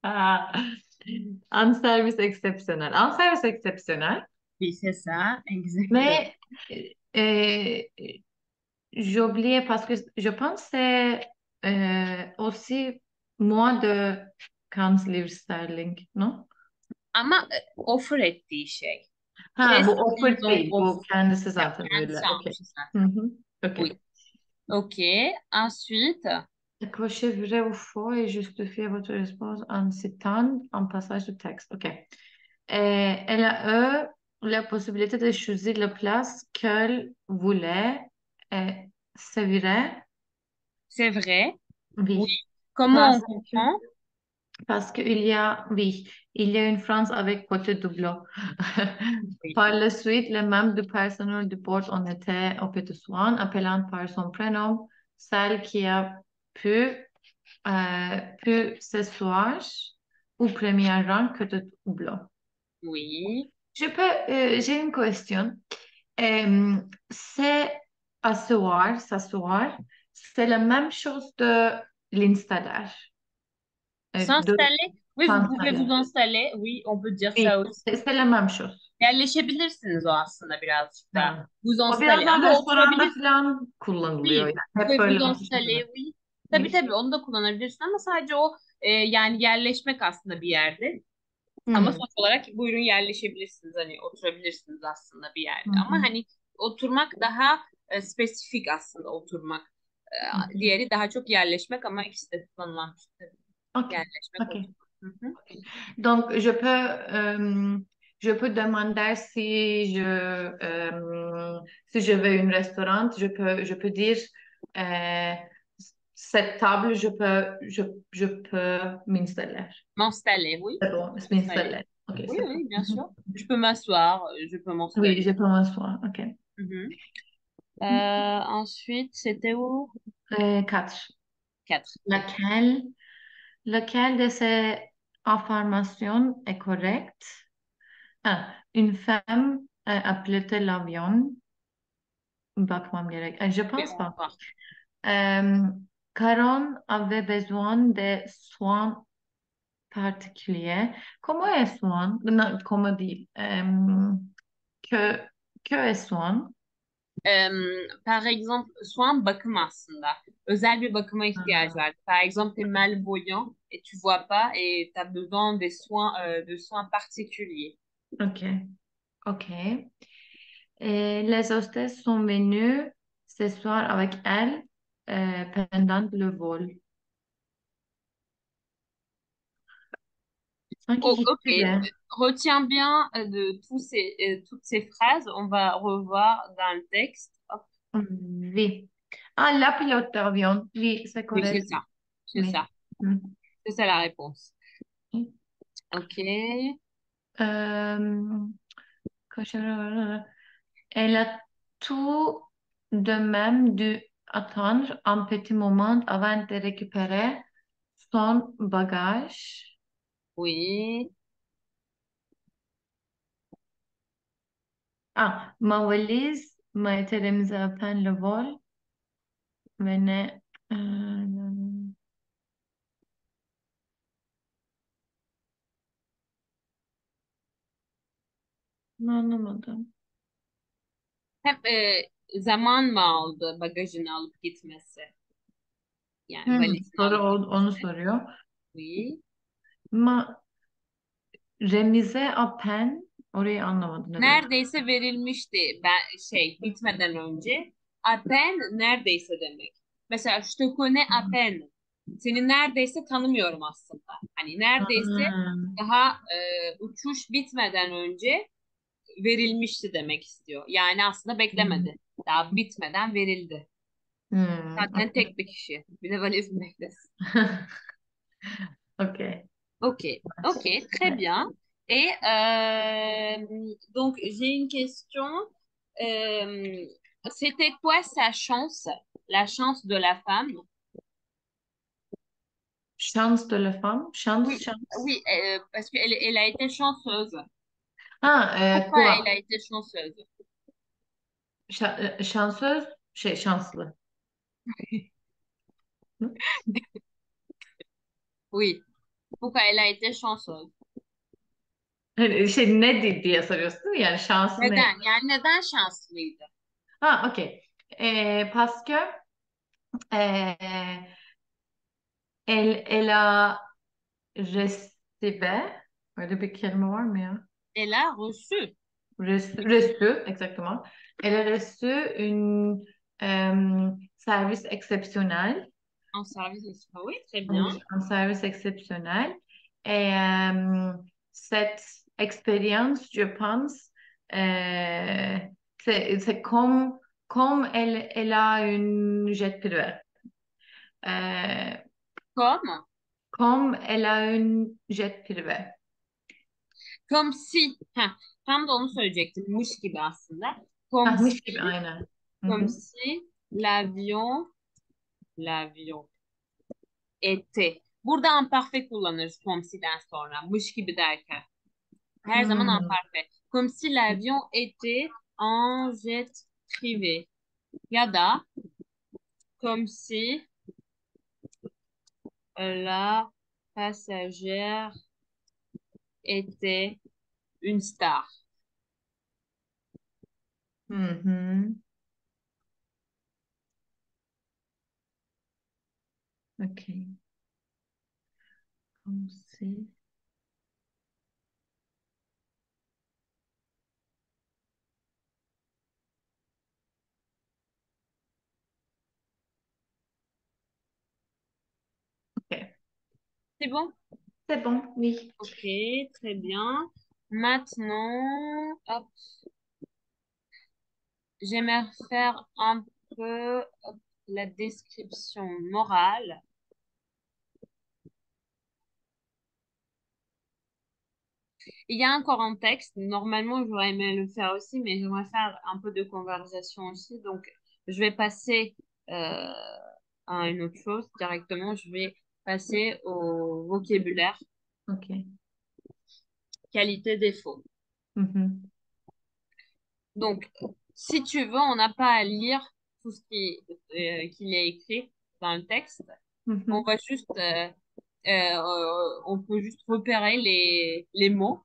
A: Ah. En service exceptionnel. En service exceptionnel.
B: Oui, c'est ça, exactement.
A: Mais euh, j'ai oublié parce que je pense que c'est aussi moins de 15 livres sterling, non?
B: Ama offer ettiği şey.
A: Ha, bu
B: Qu'est-ce
A: offer
B: qu'ils ont
A: değil. Bu
B: offert?
A: kendisi
B: Ya,
A: zaten
B: kendisi
A: öyle. Okey.
B: almış
A: Hı
B: zaten.
A: hı.
B: Oui.
A: Okey.
B: Ok. Ensuite,
A: Accrochez vrai ou faux et justifiez votre réponse en citant un passage du texte. OK. Elle a eu la possibilité de choisir la place qu'elle voulait. Et c'est vrai?
B: c'est vrai. Oui.
A: Oui.
B: Comment on
A: Parce que,
B: comprend?
A: parce qu'il y a, oui, il y a une phrase avec côté doublon.
B: Oui.
A: Par la suite, les membres du personnel du port ont été au petit soin, appelant par son prénom celle qui a pu s'asseoir au premier rang côté doublon.
B: Oui.
A: J'ai une question. Euh, c'est s'asseoir, c'est la même chose de l'installer, de
B: S'installer. Oui, vous pouvez
A: s'installer.
B: vous installer. Oui, on peut dire
A: Oui,
B: ça aussi.
A: c'est la même chose.
B: Yerleşebilirsiniz o aslında birazcık da.
A: Ha.
B: Vous
A: O biraz
B: installer.
A: daha
B: Ama
A: restoranda
B: oturabilirsiniz.
A: falan kullanılıyor
B: Oui,
A: yani.
B: vous
A: Hep
B: pouvez
A: böyle
B: vous
A: olmuş gibi.
B: installer. Oui. Tabii
A: Oui.
B: tabii onu da kullanabilirsin ama sadece o yani yerleşmek aslında bir yerde. Ama
A: Hmm.
B: sonuç olarak buyurun yerleşebilirsiniz. Hani oturabilirsiniz aslında bir
A: Hı
B: yerde. Ama
A: hı.
B: hani oturmak daha spesifik aslında oturmak.
A: Ok.
B: Diğeri daha çok yerleşmek ama ikisi de kullanılan bir şey tabii.
A: Ok.
B: Yerleşmek,
A: Ok.
B: oturmak. Hı hı.
A: Donc, je peux demander si je veux une restaurant, je peux dire, euh, cette table, je peux m'installer.
B: M'installer, oui.
A: C'est bon,
B: M'installer.
A: m'installer. Ok,
B: Oui,
A: c'est bon.
B: oui, bien
A: Mhm.
B: sûr. Je peux m'asseoir, je peux
A: Oui,
B: m'installer.
A: je peux m'asseoir. Ok.
B: Mhm. Ensuite, c'était où?
A: 4.
B: 4. Ok.
A: Laquelle, laquelle de ces informations est correcte? Ah, une femme a piloté l'avion. Bakmam gerek. Je
B: Et
A: pense
B: on
A: pas.
B: part.
A: Euh, Caron avait besoin de soins particuliers. Comment est soin? Non, comment dire? Que, que est soin?
B: Par exemple, soin bakım aslında. Özel bir bakıma ihtiyacı
A: Ah,
B: var. Par exemple, t'es malvoyant et tu vois pas et t'as besoin de soins particuliers.
A: ok, ok. Et les hostesses sont venues ce soir avec elle pendant le vol. Sanki
B: Ok.
A: gitti de.
B: Retiens bien toutes ces phrases. On va revoir dans le texte. Hop.
A: Oui. Ah, la pilote d'avion. Oui, c'est
B: Oui, c'est
A: correct.
B: ça. C'est
A: Oui.
B: ça.
A: Mm.
B: C'est ça la réponse. Ok.
A: Euh, Elle a tout de même dû attendre un petit moment avant de récupérer son bagage.
B: Oui.
A: Ah, ma valise m'a été remise à peine le vol venait. Anlamadım.
B: Hep zaman mı aldı bagajını alıp gitmesi? Yani valizini
A: Soru
B: alıp
A: onu
B: gitmesi.
A: soruyor.
B: Oui.
A: Ma remize à peine orayı anlamadım ne demek.
B: Neredeyse verilmişti bitmeden önce. À peine neredeyse demek. Mesela je te connais à peine. Seni neredeyse tanımıyorum aslında. Hani neredeyse
A: Hmm.
B: daha uçuş bitmeden önce verilmişti demek istiyor. Yani aslında
A: Hmm.
B: beklemedi. Daha bitmeden verildi. Zaten
A: Okay.
B: tek bir kişi. Bir de valiz mi beklesin?
A: Ok.
B: Ok, ok, très
A: Ouais.
B: bien. Et donc, j'ai une question. C'était quoi sa chance, la chance de la femme?
A: Chance de la femme. Chance,
B: Oui,
A: chance.
B: oui, parce qu'elle elle a été chanceuse.
A: Ha,
B: Pourquoi elle a
A: quoi?
B: été chanceuse?
A: Şansöz, şey şanslı. Hı?
B: Oui. Pourquoi elle a été chanceuse?
A: Hani şey ne diye soruyorsun yani şanslı ne?
B: Neden? Yani neden şanslıydı?
A: Ha, okey. Parce que e, ela recibe, öyle bir kelime var mı ya?
B: Elle a reçu
A: Reçu, exactement. Elle a reçu une service exceptionnel,
B: un service. Oui, très bien.
A: un service exceptionnel. Et cette expérience, je pense, euh, c'est comme elle a une jet privée. Euh,
B: Comme,
A: comme elle a une jet privée.
B: comme si. Heh, tam da onu söyleyecektim. Mış gibi aslında. Comme
A: Ahmış gibi
B: si,
A: aynen. Hı
B: comme
A: hı.
B: si l'avion était. Burada imparfait kullanırız comme si'den sonra. Mış gibi derken. Her zaman
A: Hmm.
B: imparfait. Comme si l'avion était en jet privé. Ya da comme si la passagère était une star.
A: Hı hı. Okay. Comme si. Ok.
B: C'est bon?
A: C'est bon, oui.
B: Ok, très bien. Maintenant, hop, j'aimerais faire un peu hop, la description morale. Il y a encore un texte. Normalement, j'aurais aimé le faire aussi, mais j'aimerais faire un peu de conversation aussi. Donc, je vais passer à une autre chose directement. Je vais passer au vocabulaire,
A: Ok.
B: qualité, défaut.
A: Hı hı.
B: Donc, si tu veux, on n'a pas à lire tout ce qu'il est écrit dans le texte.
A: Hı
B: On
A: hı.
B: va juste, on peut juste repérer les mots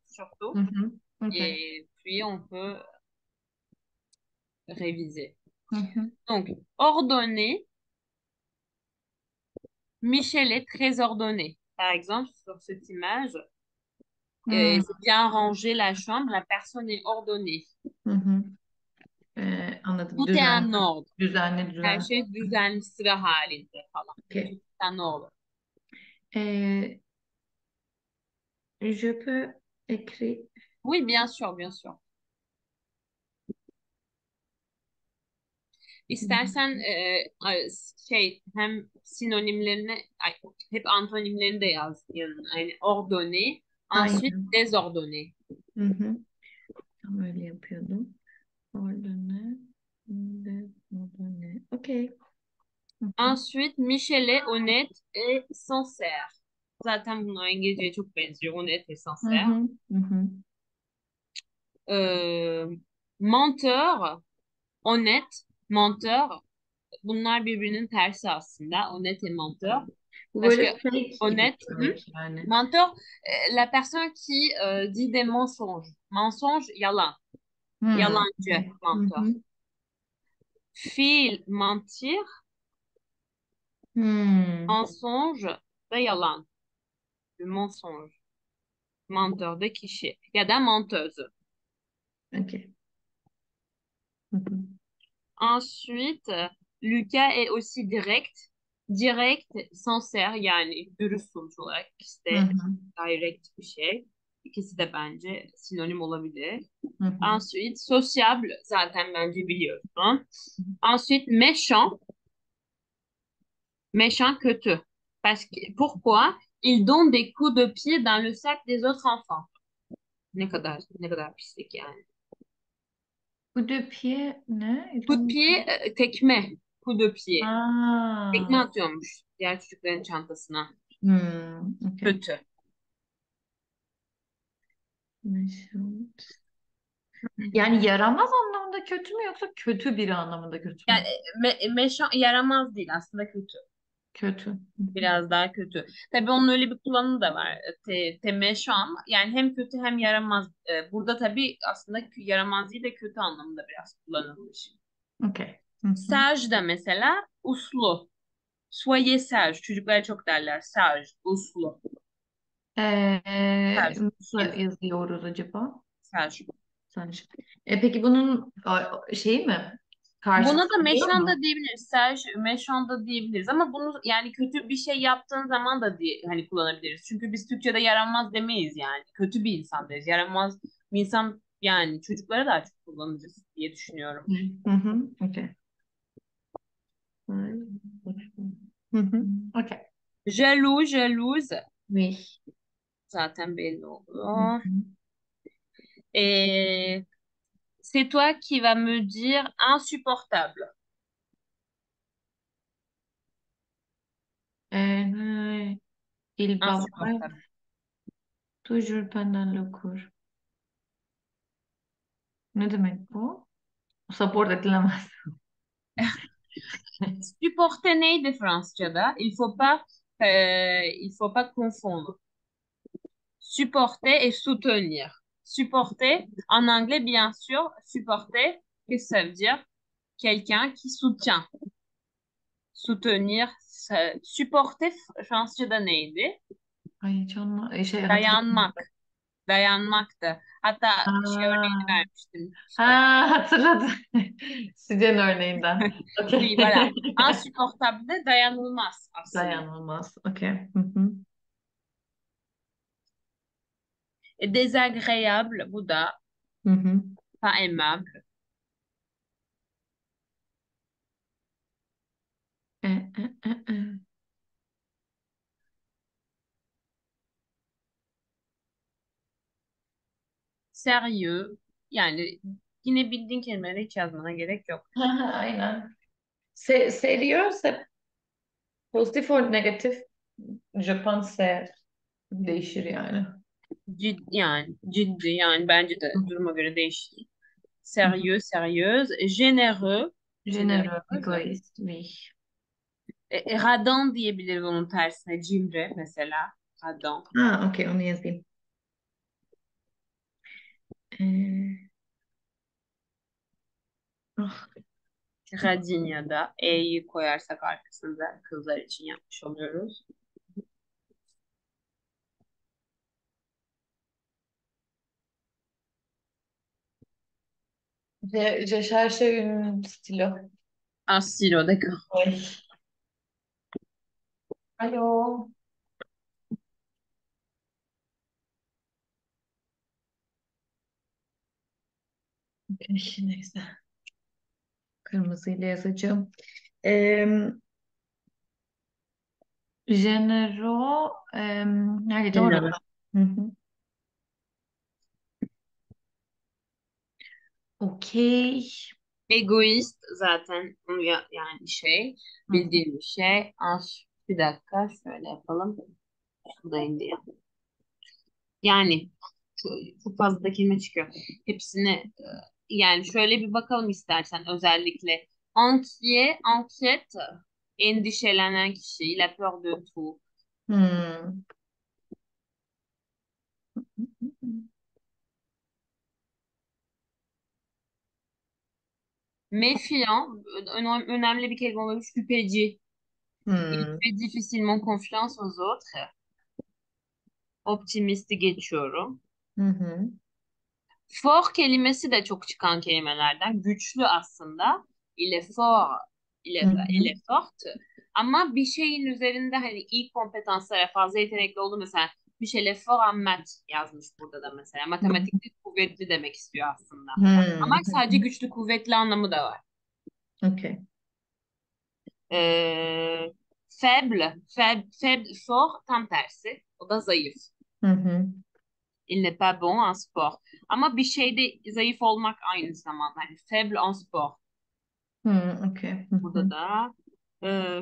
A: Hı
B: surtout,
A: hı. Ok.
B: et puis on peut réviser.
A: Hı hı.
B: Donc, ordonné, Michel est très ordonné. Par exemple, sur cette image,
A: Hmm.
B: c'est bien rangé la chambre, la personne est ordonnée.
A: Hı hı. Anladım.
B: Tout est
A: Düzenli.
B: en ordre.
A: Düzenli,
B: Her
A: düzenli.
B: şey düzenli sıra halinde falan. Tout
A: Ok.
B: est en ordre.
A: Euh, je peux écrire.
B: Oui, bien sûr, bien sûr. İstersen şey hem sinonimlerini hep antonimlerini de yaz yanına. Yani ordonné, ensuite
A: Aynen.
B: désordonné.
A: Hı hı. Tam öyle yapıyordum. Ordone. Ordone. Okey. Hı hı.
B: Ensuite, Michel est honnête et sincère. Zaten bunlar İngilizceye çok benziyor. Honnête et
A: Hı
B: sincère.
A: hı. Hı hı.
B: Menteur, honnête, menteur. Bunlar birbirinin tersi aslında. Honnête et menteur.
A: Bu
B: Parce que
A: böyle fake gibi
B: honnête,
A: demek yani.
B: menteur, la personne qui dit des mensonges. Mensonge, yalan.
A: Hmm.
B: Yalancı,
A: Hı
B: menteur.
A: hı.
B: Mentir,
A: Hmm.
B: mensonge da yalan. Le mensonge. Menteur de kişi. Ya da menteuse.
A: Okey. Hı hı.
B: Ensuite, Lucas est aussi direct. Direct, sincère yani dürüst sonuç olarak. İkisi
A: Hı
B: de
A: hı.
B: direct bir şey. İkisi de bence sinonim olabilir.
A: Hı hı.
B: Ensuite, sociable zaten bence biliyorsun. Ensuite, méchant. Méchant kötü. Pourquoi? Il donne des coups de pied dans le sac des autres enfants. Ne kadar pislik yani.
A: Bu de pied ne?
B: Coup de pied, tekme. Coup de pied. Tekme
A: Aa.
B: atıyormuş diğer çocukların çantasına.
A: Hmm. Okey.
B: Kötü.
A: Méchant. Yani yaramaz anlamında kötü mü yoksa kötü biri anlamında kötü
B: Yani
A: mü?
B: meşan yaramaz değil, aslında kötü.
A: Kötü. Hı hı.
B: Biraz daha kötü. Tabii onun öyle bir kullanımı da var. Te meşan yani hem kötü hem yaramaz. Burada tabii aslında yaramaz değil de kötü anlamında biraz kullanılmış.
A: Okey. Hı hı.
B: Sage de mesela uslu. Soyez sage. Çocuklara çok derler. Sage, uslu. Sage,
A: Nasıl
B: uslu,
A: yazıyoruz acaba?
B: sage.
A: Sence? Peki bunun şeyi mi?
B: Buna
A: Karşıtı
B: da
A: oluyor
B: meşan
A: mu?
B: da diyebiliriz. Sage, meşan da diyebiliriz. Ama bunu yani kötü bir şey yaptığın zaman da diye, hani kullanabiliriz. Çünkü biz Türkçe'de yaramaz demeyiz yani. Kötü bir insan deriz. Yaramaz bir insan yani çocuklara daha çok kullanırız diye düşünüyorum.
A: Hı hı. Hı. Okey. Hı hı. Okey.
B: Jaloux, jalouse.
A: Oui.
B: Zaten belli
A: Hı
B: oluyor.
A: hı.
B: Et c'est toi qui vas me dire insupportable.
A: Il bavard
B: Insupportable.
A: toujours pendant le cours. Ne demek bu? Support edilemez.
B: Supporter neydi Fransızca'da? Il faut pas confondre. Supporter et soutenir. Supporter, en anglais, bien sûr, supporter, qu'est-ce que ça veut dire? Quelqu'un qui soutient. Soutenir, supporter, Fransızca'da neydi?
A: Ay hiç şey hatırlamıyorum.
B: Dayanmak. Dayanmaktı. Hatta şey örneğini
A: Aa,
B: vermiştim işte.
A: aa, hatırladım. Sütyen örneğinden.
B: Oui,
A: Okey.
B: voilà. Insupportable de dayanılmaz aslında.
A: Dayanılmaz. Okey. Hı hı.
B: Et désagréable, bu da
A: Hı hı.
B: pas aimable.
A: E, e, e, e.
B: Sérieux. Yani yine bildiğin kelimeleri hiç yazmana gerek yok.
A: Aynen. Seriyor, pozitif or negatif. Je pense değişir yani.
B: Ciddi yani bence de duruma göre değişir.
A: Hı hı.
B: Sérieux, sérieuse, généreux,
A: Généreux,
B: généreuse.
A: egoist, oui.
B: Radin diyebiliriz onun tersine. Cimri mesela. Radin.
A: Ha, okey onu yazayım. Ah,
B: Radin ya da E'yi koyarsak arkasında kızlar için yapmış oluyoruz.
A: je cherche un stylo.
B: Un stylo, d'accord.
A: Oui. Alo. Okey, neyse. Kırmızıyla yazacağım. Ee, Genero neredeydi orada?
B: Généreux.
A: Hı hı. Okey.
B: Egoist zaten onu yani şey
A: Hı hı.
B: bildiğim bir şey. Bir dakika şöyle yapalım. Şuradayım diye. Yani çok fazla da kelime çıkıyor. Hepsini yani şöyle bir bakalım istersen özellikle. Anxiet, endişelenen kişi. Il a peur de tout.
A: Hmm.
B: Méfiant, önemli bir kelime olabilir. Şüpheci. Il
A: Hmm.
B: fait difficilement confiance aux autres. Optimisti geçiyorum.
A: Hı hı.
B: Fort kelimesi de çok çıkan kelimelerden. Güçlü aslında. Il est fort.
A: Hı hı.
B: Elle est forte. Ama bir şeyin üzerinde hani iyi kompetanslara fazla yetenekli oldu. Mesela Michel est fort en maths yazmış burada da mesela. Matematikte kuvvetli demek istiyor aslında.
A: Hı
B: Ama sadece
A: hı.
B: güçlü kuvvetli anlamı da var.
A: Okey.
B: Faible, fort tam tersi. O da zayıf.
A: Hı hı.
B: Il n'est pas bon en sport. Ama bir şeyde zayıf olmak aynı zamanda. Hani faible en sport.
A: Hı, okey. Hı
B: Burada
A: hı.
B: da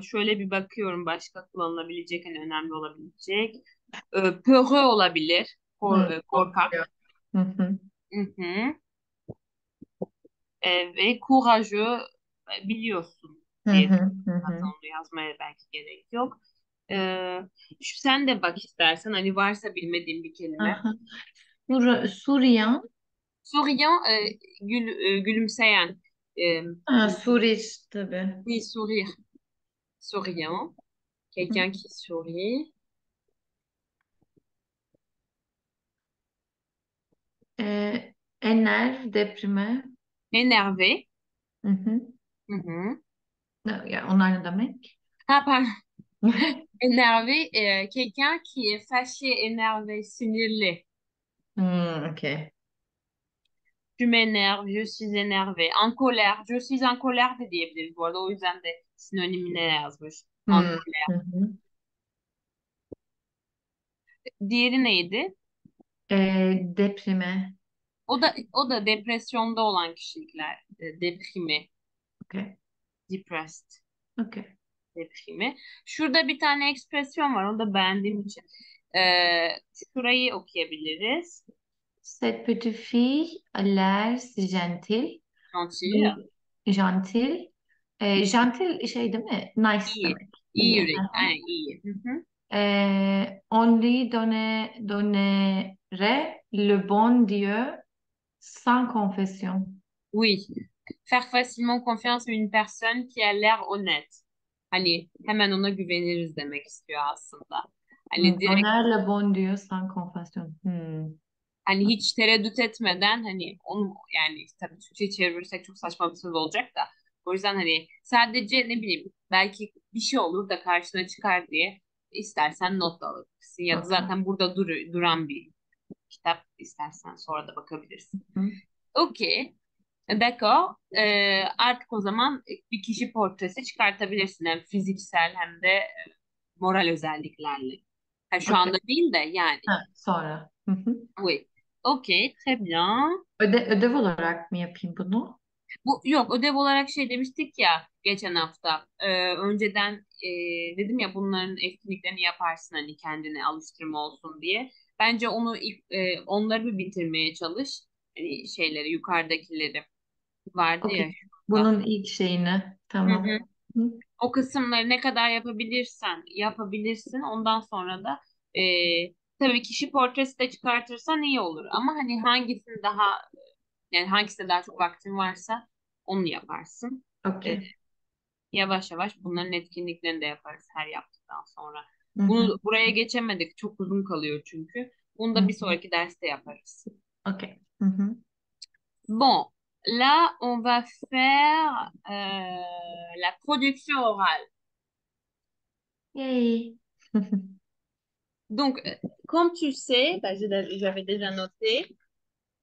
B: şöyle bir bakıyorum başka kullanılabilecek hani önemli olabilecek. Peureux olabilir.
A: Hı,
B: Korkak.
A: korkuyor. Mhm.
B: Mhm. Ve courageux biliyorsun
A: Hı
B: diye
A: hı.
B: düşünüyorum.
A: Hı
B: Zaten
A: hı.
B: onu yazmaya belki gerek yok. Sen de bak istersen hani varsa bilmediğin bir kelime.
A: Aha. Suriyan.
B: Souriant, gülümseyen. E,
A: Ha, Suriç tabii.
B: oui, sourire. Souriant.
A: Hı.
B: Quelqu'un qui sourit.
A: Ener, deprime.
B: Énervé.
A: Hı hı.
B: Mhm.
A: Ya, onlar ne demek?
B: Ah, pardon. Énervé, quelqu'un qui est fâché, énervé, sinirli.
A: Okey.
B: Je m'énerve, je suis énervé. En colère, je suis en colère de diyebiliriz bu arada. O yüzden de sinonimine yazmış. En
A: Hı
B: colère.
A: hı.
B: Diğeri neydi?
A: Deprime.
B: O da depresyonda olan kişilikler. Deprimi,
A: Okey.
B: depressed,
A: Okey.
B: deprimi. Şurada bir tane ekspresyon var. Onu da beğendiğim için. E, Şurayı okuyabiliriz.
A: Cette petite fille a l'air si gentille.
B: Gentil.
A: Mais gentil. Gentil şey değil mi? Nice
B: İyi.
A: demek.
B: İyi
A: İyi.
B: yürek. Aynen iyi. Hı hı.
A: On lui donnerait le bon Dieu sans confession.
B: Oui. Faire facilement confiance à une personne qui a l'air honnête. Hani hemen ona güveniriz demek istiyor aslında. Hani direkt
A: Donner le bon Dieu sans confession.
B: hani hiç tereddüt etmeden hani onu yani tabii Türkçe çevirirsek çok saçma bir söz olacak da o yüzden hani sadece ne bileyim belki bir şey olur da karşına çıkar diye istersen not da alabilirsin ya da
A: Okay.
B: zaten burada duran bir kitap istersen sonra da bakabilirsin.
A: Hı.
B: Okey. D'accord. Artık o zaman bir kişi portresi çıkartabilirsin. Hem fiziksel hem de moral özelliklerle. Ha, şu
A: Okay.
B: anda değil de yani.
A: Ha, sonra. Hı hı.
B: Oui. Okey, très bien.
A: Ödev olarak mı yapayım bunu?
B: Bu yok ödev olarak şey demiştik ya geçen hafta. Önceden dedim ya bunların etkinliklerini yaparsın hani kendine alıştırma olsun diye. Bence onu onları bir bitirmeye çalış. Hani şeyleri yukarıdakileri vardı ya
A: Okay.
B: şurada.
A: Bunun ilk şeyini.
B: Hı
A: Tamam.
B: hı.
A: Hı.
B: O kısımları ne kadar yapabilirsen yapabilirsin. Ondan sonra da e, tabii kişi portresi de çıkartırsan iyi olur. Ama hani hangisini daha yani hangisine daha çok vaktin varsa onu yaparsın. E,
A: Okay.
B: Yavaş yavaş bunların etkinliklerini de yaparız her yaptıktan sonra.
A: Hı hı.
B: Bunu buraya geçemedik. Çok uzun kalıyor çünkü. Bunu
A: Hı
B: da bir
A: hı.
B: sonraki derste yaparız.
A: Okay. Hı hı.
B: Bon, là, on va faire la production orale.
A: Yay.
B: Donc, comme tu sais, bah, j'avais déjà noté,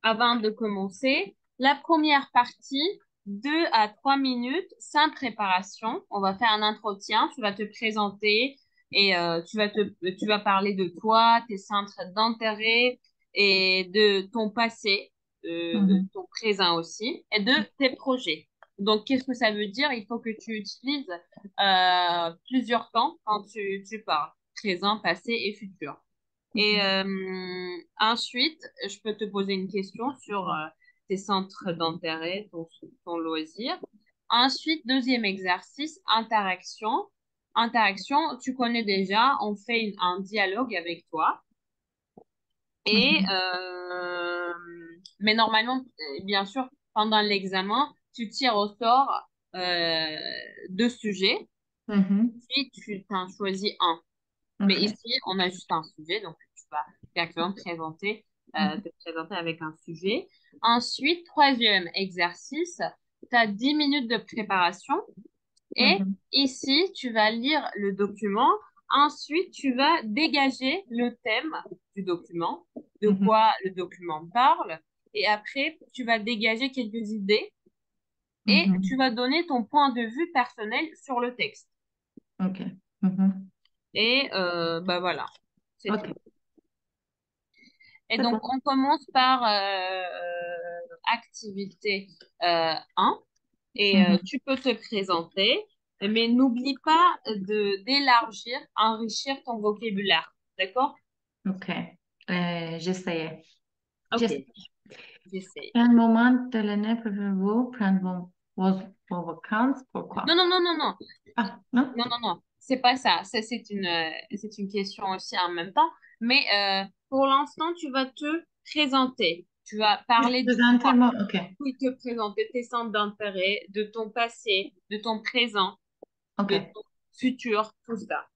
B: avant de commencer, la première partie, 2 à 3 minutes, sans préparation. On va faire un entretien, tu vas te présenter et tu vas parler de toi, tes centres d'intérêt et de ton passé,
A: Hı
B: de
A: hı.
B: ton présent aussi, et de tes projets. Donc, qu'est-ce que ça veut dire? Il faut que tu utilises plusieurs temps quand tu parles, présent, passé et futur.
A: Hı
B: Et
A: hı.
B: ensuite, je peux te poser une question sur tes centres d'intérêt, ton loisir. Ensuite, deuxième exercice, interaction. Interaction, tu connais déjà, on fait un dialogue avec toi.
A: Hı
B: Et,
A: hı.
B: mais normalement, bien sûr, pendant l'examen, tu tires au sort 2 sujets,
A: Hı hı.
B: puis tu t'en choisis un. Mais
A: Okay.
B: ici, on a juste un sujet, donc tu vas directement
A: Hı hı.
B: te présenter avec un sujet. Ensuite, troisième exercice, tu as 10 minutes de préparation
A: Hı
B: et
A: hı.
B: ici, tu vas lire le document. Ensuite, tu vas dégager le thème du document, de
A: Hı hı.
B: quoi le document parle. Et après, tu vas dégager quelques idées
A: Hı
B: et
A: hı.
B: tu vas donner ton point de vue personnel sur le texte.
A: Okay. Hı hı.
B: Et bah voilà, c'est tout.
A: Okay.
B: Et
A: C'est
B: donc,
A: bon.
B: on commence par activité 1
A: Hı
B: et
A: hı.
B: tu peux te présenter, mais n'oublie pas d'élargir, enrichir ton vocabulaire. D'accord?
A: Okay. J'essayais.
B: Ok,
A: J'essaie.
B: j'essaie.
A: Quel moment de l'année préférez-vous prendre vos vacances? Pourquoi?
B: Non, non, non, non, non.
A: Ah, non?
B: Non, non, non. C'est pas ça. Ça, c'est une question aussi en même temps. Mais pour l'instant, tu vas te présenter. Tu vas
A: Juste
B: parler de
A: présenter
B: toi.
A: moi. OK.
B: Oui, te présenter tes centres d'intérêt, de ton passé, de ton présent, de
A: OK.
B: ton futur, tout ça.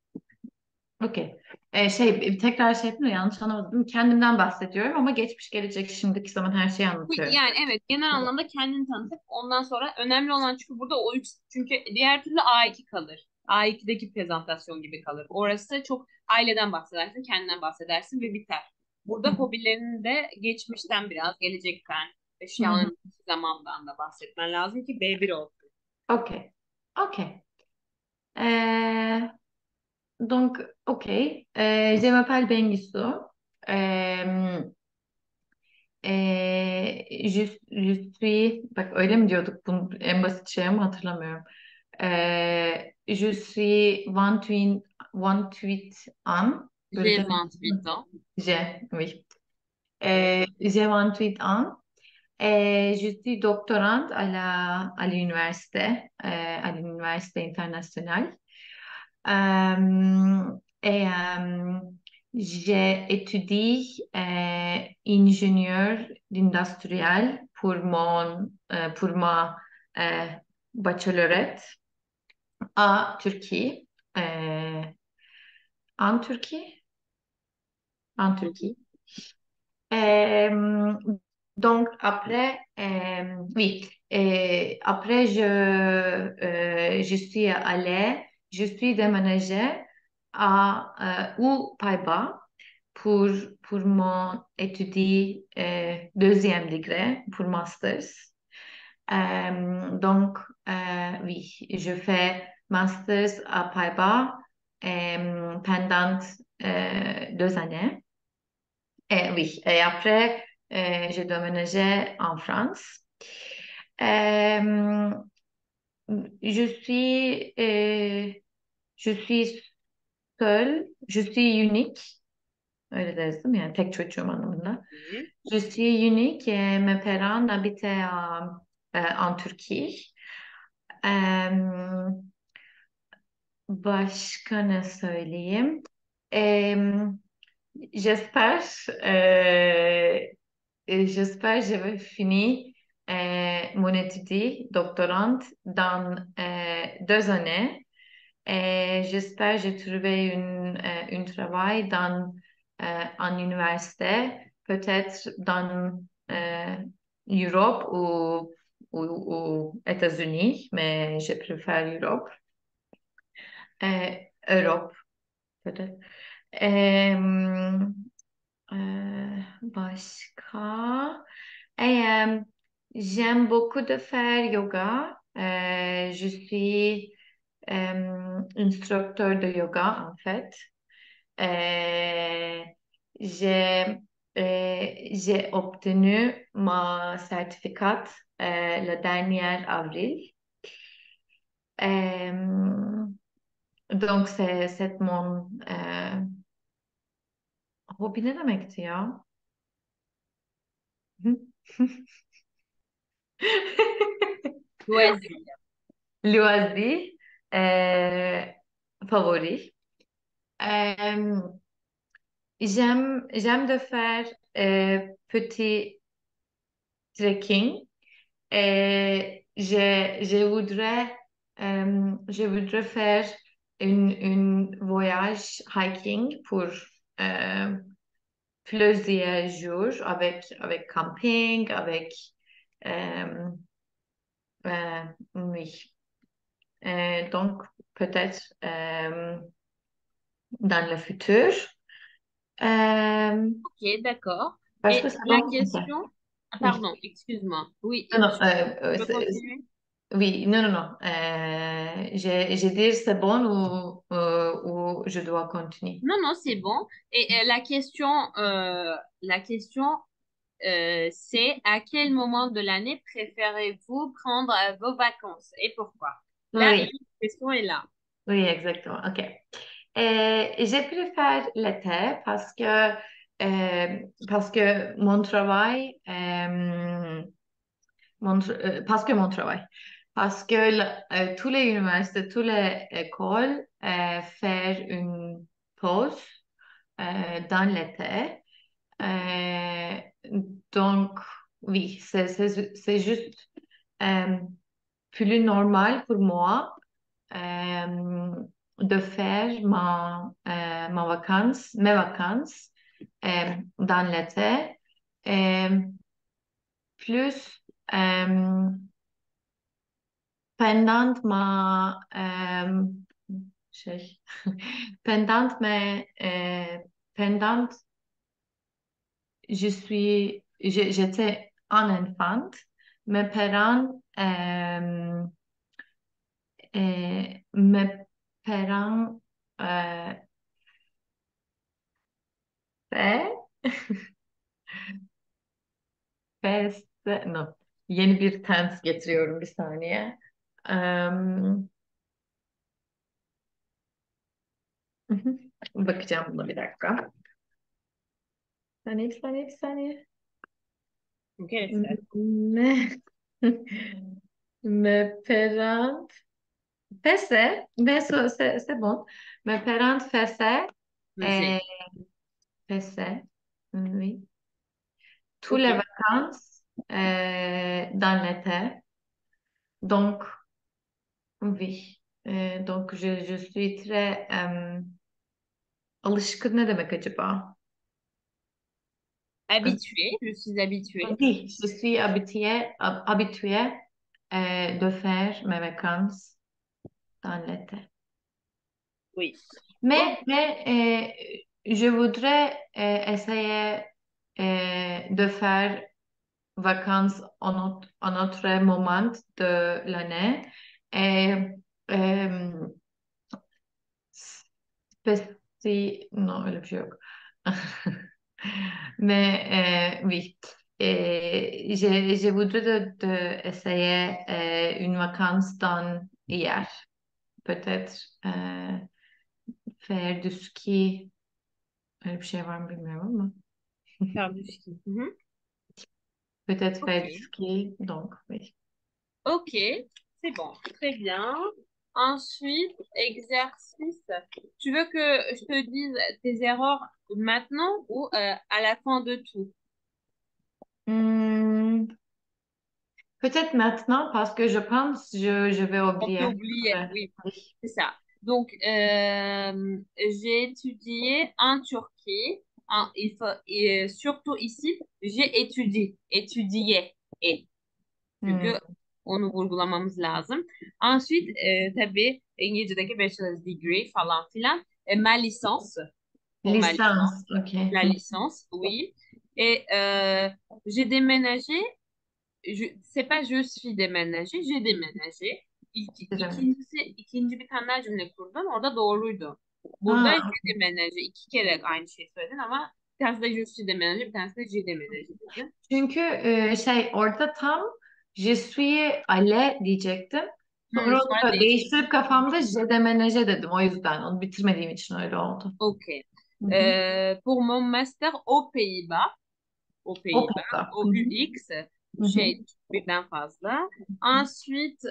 A: Okey. Tekrar şey yapayım da yanlış anlamadım. Kendimden bahsediyorum ama geçmiş, gelecek, şimdiki zaman her şeyi anlatıyorum.
B: Yani evet genel anlamda kendini tanıtıp ondan sonra önemli olan çünkü burada o üç çünkü diğer türlü A2 kalır. A2'deki prezentasyon gibi kalır. Orası çok aileden bahsedersin, kendinden bahsedersin ve biter.
A: Hı
B: Burada hobilerini de geçmişten biraz, gelecekten ve şu
A: hı.
B: an zamandan da bahsetmen lazım ki B1 olsun.
A: OK. OK. Euh, donc, OK. Je m'appelle Bengisu. Euh, je suis... Bak öyle mi diyorduk? Bunu en basit şey ama hatırlamıyorum. Je suis 28 ans. Böyle
B: J'ai
A: de...
B: 28 ans.
A: Oui.
B: Ok.
A: J'ai 28 ans. Je suis doctorante à l'université, à l'université internationale. Et j'ai étudié ingénieur industriel pour ma euh, baccalauréat à Turquie. Euh, en Turquie? En Turquie. Euh, donc après, oui, après je suis allée, je suis déménagée aux Pays-Bas pour, pour mon étudier deuxième degré pour master. Donc, oui, je fais master à Pays-Bas pendant 2 années. Oui, et après, j'ai déménagé en France. Euh, je suis, euh, je suis seule, je suis unique. Öyle derdim yani tek çocuğum anlamında.
B: Ok.
A: Je suis unique et mes parents habitaient en Turquie. Euh, Başka ne söyleyeyim? Euh, j'espère j'espère que je vais finir mon étude doctorante dans 2 années. Et j'espère que j'ai trouvé un travail en université, peut-être dans Europe ou États-Unis, mais je préfère Europe. Euh, Europe, peut-être. Euh, Başka? J'aime beaucoup de faire yoga. Je suis instructeur de yoga, en fait. Euh, j'ai j'ai obtenu ma certificat le dernier avril. Euh, donc, c'est mon hobi ne demekti ya?
B: Loisir.
A: Loisir euh, favori. Euh, j'aime de faire petit trekking. Je voudrais faire une voyage hiking pour euh, plusieurs jours avec camping, avec euh, oui. Donc peut-être dans le futur. Euh,
B: Ok, d'accord.
A: Parce que
B: Et
A: c'est
B: la
A: bon. Ok.
B: question... Ah,
A: Oui.
B: pardon, excuse-moi. Oui,
A: Non, non,
B: tu peux continuer?
A: oui, non, non, non. Je dis c'est bon ou je dois continuer.
B: Non, non, c'est bon. Et la question c'est à quel moment de l'année préférez-vous prendre vos vacances et pourquoi? Là, la
A: Oui,
B: question est là.
A: oui, exactement. OK. Je préfère l'été parce que parce que mon travail, parce que mon travail, parce que tous les universités, toutes les écoles faire une pause dans l'été. Donc, oui, c'est juste euh, plus normal pour moi euh, de faire mes vacances dans l'été. Euh, plus pendant şey, pendant pendant j'étais un enfant, mes parents, mes parents euh, fait, no, yeni bir tense getiriyorum bir saniye. Bakacağım buna bir dakika. Bir saniye.
B: Ok, c'est
A: Me, mes parents faisaient, mais ça, c'est bon. Mes parents
B: faisait.
A: euh, faisaient, oui, tous
B: Ok.
A: les vacances dans l'été. Donc, oui. Donc, je suis très alışkın ne demek acaba?
B: Habitué, je suis habituée.
A: Oui, je suis habituée de faire mes vacances dans l'été.
B: Oui. Ok.
A: Mais je voudrais essayer de faire vacances en autre moment de l'année. Et euh, Non, öyle bir şey yok. Mais oui. Je voudrais essayer une vacance dans hier. Peut-être faire du ski. Öyle bir şey var mı bilmiyorum ama.
B: Faire du ski. Mhm.
A: Peut-être
B: Ok.
A: faire du ski. Donc, oui.
B: Ok, c'est bon, très bien. Ensuite, exercice. Tu veux que je te dise tes erreurs maintenant ou à la fin de tout?
A: Hmm, peut-être maintenant parce que je pense je vais
B: On peut
A: oublier
B: oublier,
A: après.
B: oui,
A: Oui.
B: c'est ça. Donc, j'ai étudié en Turquie. Et surtout ici, j'ai étudié. Et.
A: Hmm.
B: Çünkü onu vurgulamamız lazım. Ensuite, tabii İngilizce'deki bachelor's degree falan filan. Ma licence, pour ma licence,
A: Licence, ok.
B: la licence, oui. Et j'ai déménagé, c'est pas je suis déménagé, j'ai déménagé.
A: Güzel.
B: İkinci bir tane daha cümle kurdun, orada doğruydu. Burada
A: Ha,
B: j'ai déménagé. İki kere aynı şeyi söyledin ama bir tanesi de je suis déménagé, bir tanesi de j'ai déménagé dedin.
A: çünkü orada tam je suis allé diyecektim. Sonra
B: Sonra
A: onu
B: değiştirdim.
A: değiştirip kafamda je déménagé dedim. O yüzden onu bitirmediğim için öyle oldu.
B: Ok.
A: Hı hı.
B: Pour mon master aux Pays-Bas,
A: O kadar. Hı
B: au
A: hı.
B: UX,
A: Hı hı.
B: şey birden fazla. Ensuite,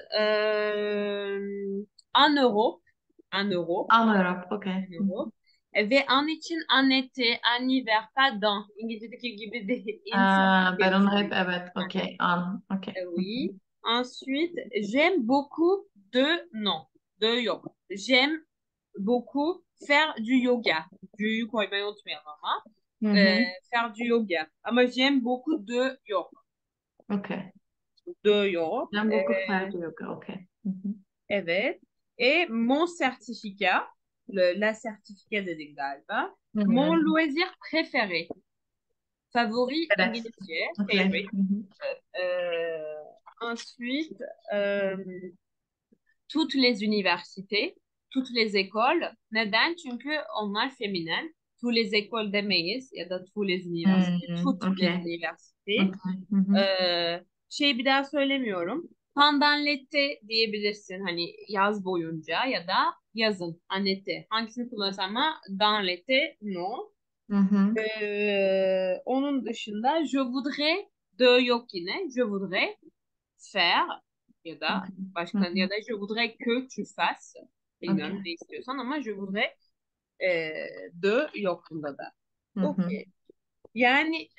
B: en Europe, en Europe,
A: Anlıyorum. Okey.
B: en
A: Hı hı.
B: Europe. Ve an için en été, en hiver, pas dans. İngilizce'deki gibi değil. In
A: Ben onu hep
B: geçiyor.
A: evet. Okey. An. Okey. Hı hı.
B: Oui. Ensuite, j'aime beaucoup de, non, de yok. J'aime beaucoup faire du yoga. Du'yu koymayı unutmayalım ama.
A: Hı
B: Ee,
A: hı.
B: faire du yoga. Ama j'aime beaucoup de yok.
A: Okey.
B: De yok.
A: Ben beaucoup faire du yoga. Okey. Hı hı.
B: Evet. Et mon certificat, la certificat dedik galiba.
A: Hı
B: Mon
A: hı.
B: loisir préféré. Favori
A: Evet.
B: İngilizce.
A: Okey.
B: Favorite.
A: Hı hı.
B: Ensuite, toutes les universités, toutes les écoles. Neden? Çünkü onlar feminen. Tous les écoles demeyiz ya da tous les universités, toutes les
A: Okey.
B: universités.
A: Okey. Hı hı.
B: Bir daha söylemiyorum. Pendant l'été diyebilirsin hani yaz boyunca ya da yazın anette. Hangisini kullanırsan ama dans l'été no.
A: Mhm.
B: Onun dışında je voudrais de yok yine. Je voudrais faire ya da
A: Okay.
B: başka ya
A: Mhm.
B: da je voudrais que tu fasses. Bilmiyorum
A: Okay.
B: ne istiyorsan ama je voudrais de yok bunda da. Ok.
A: Mhm.
B: Yani,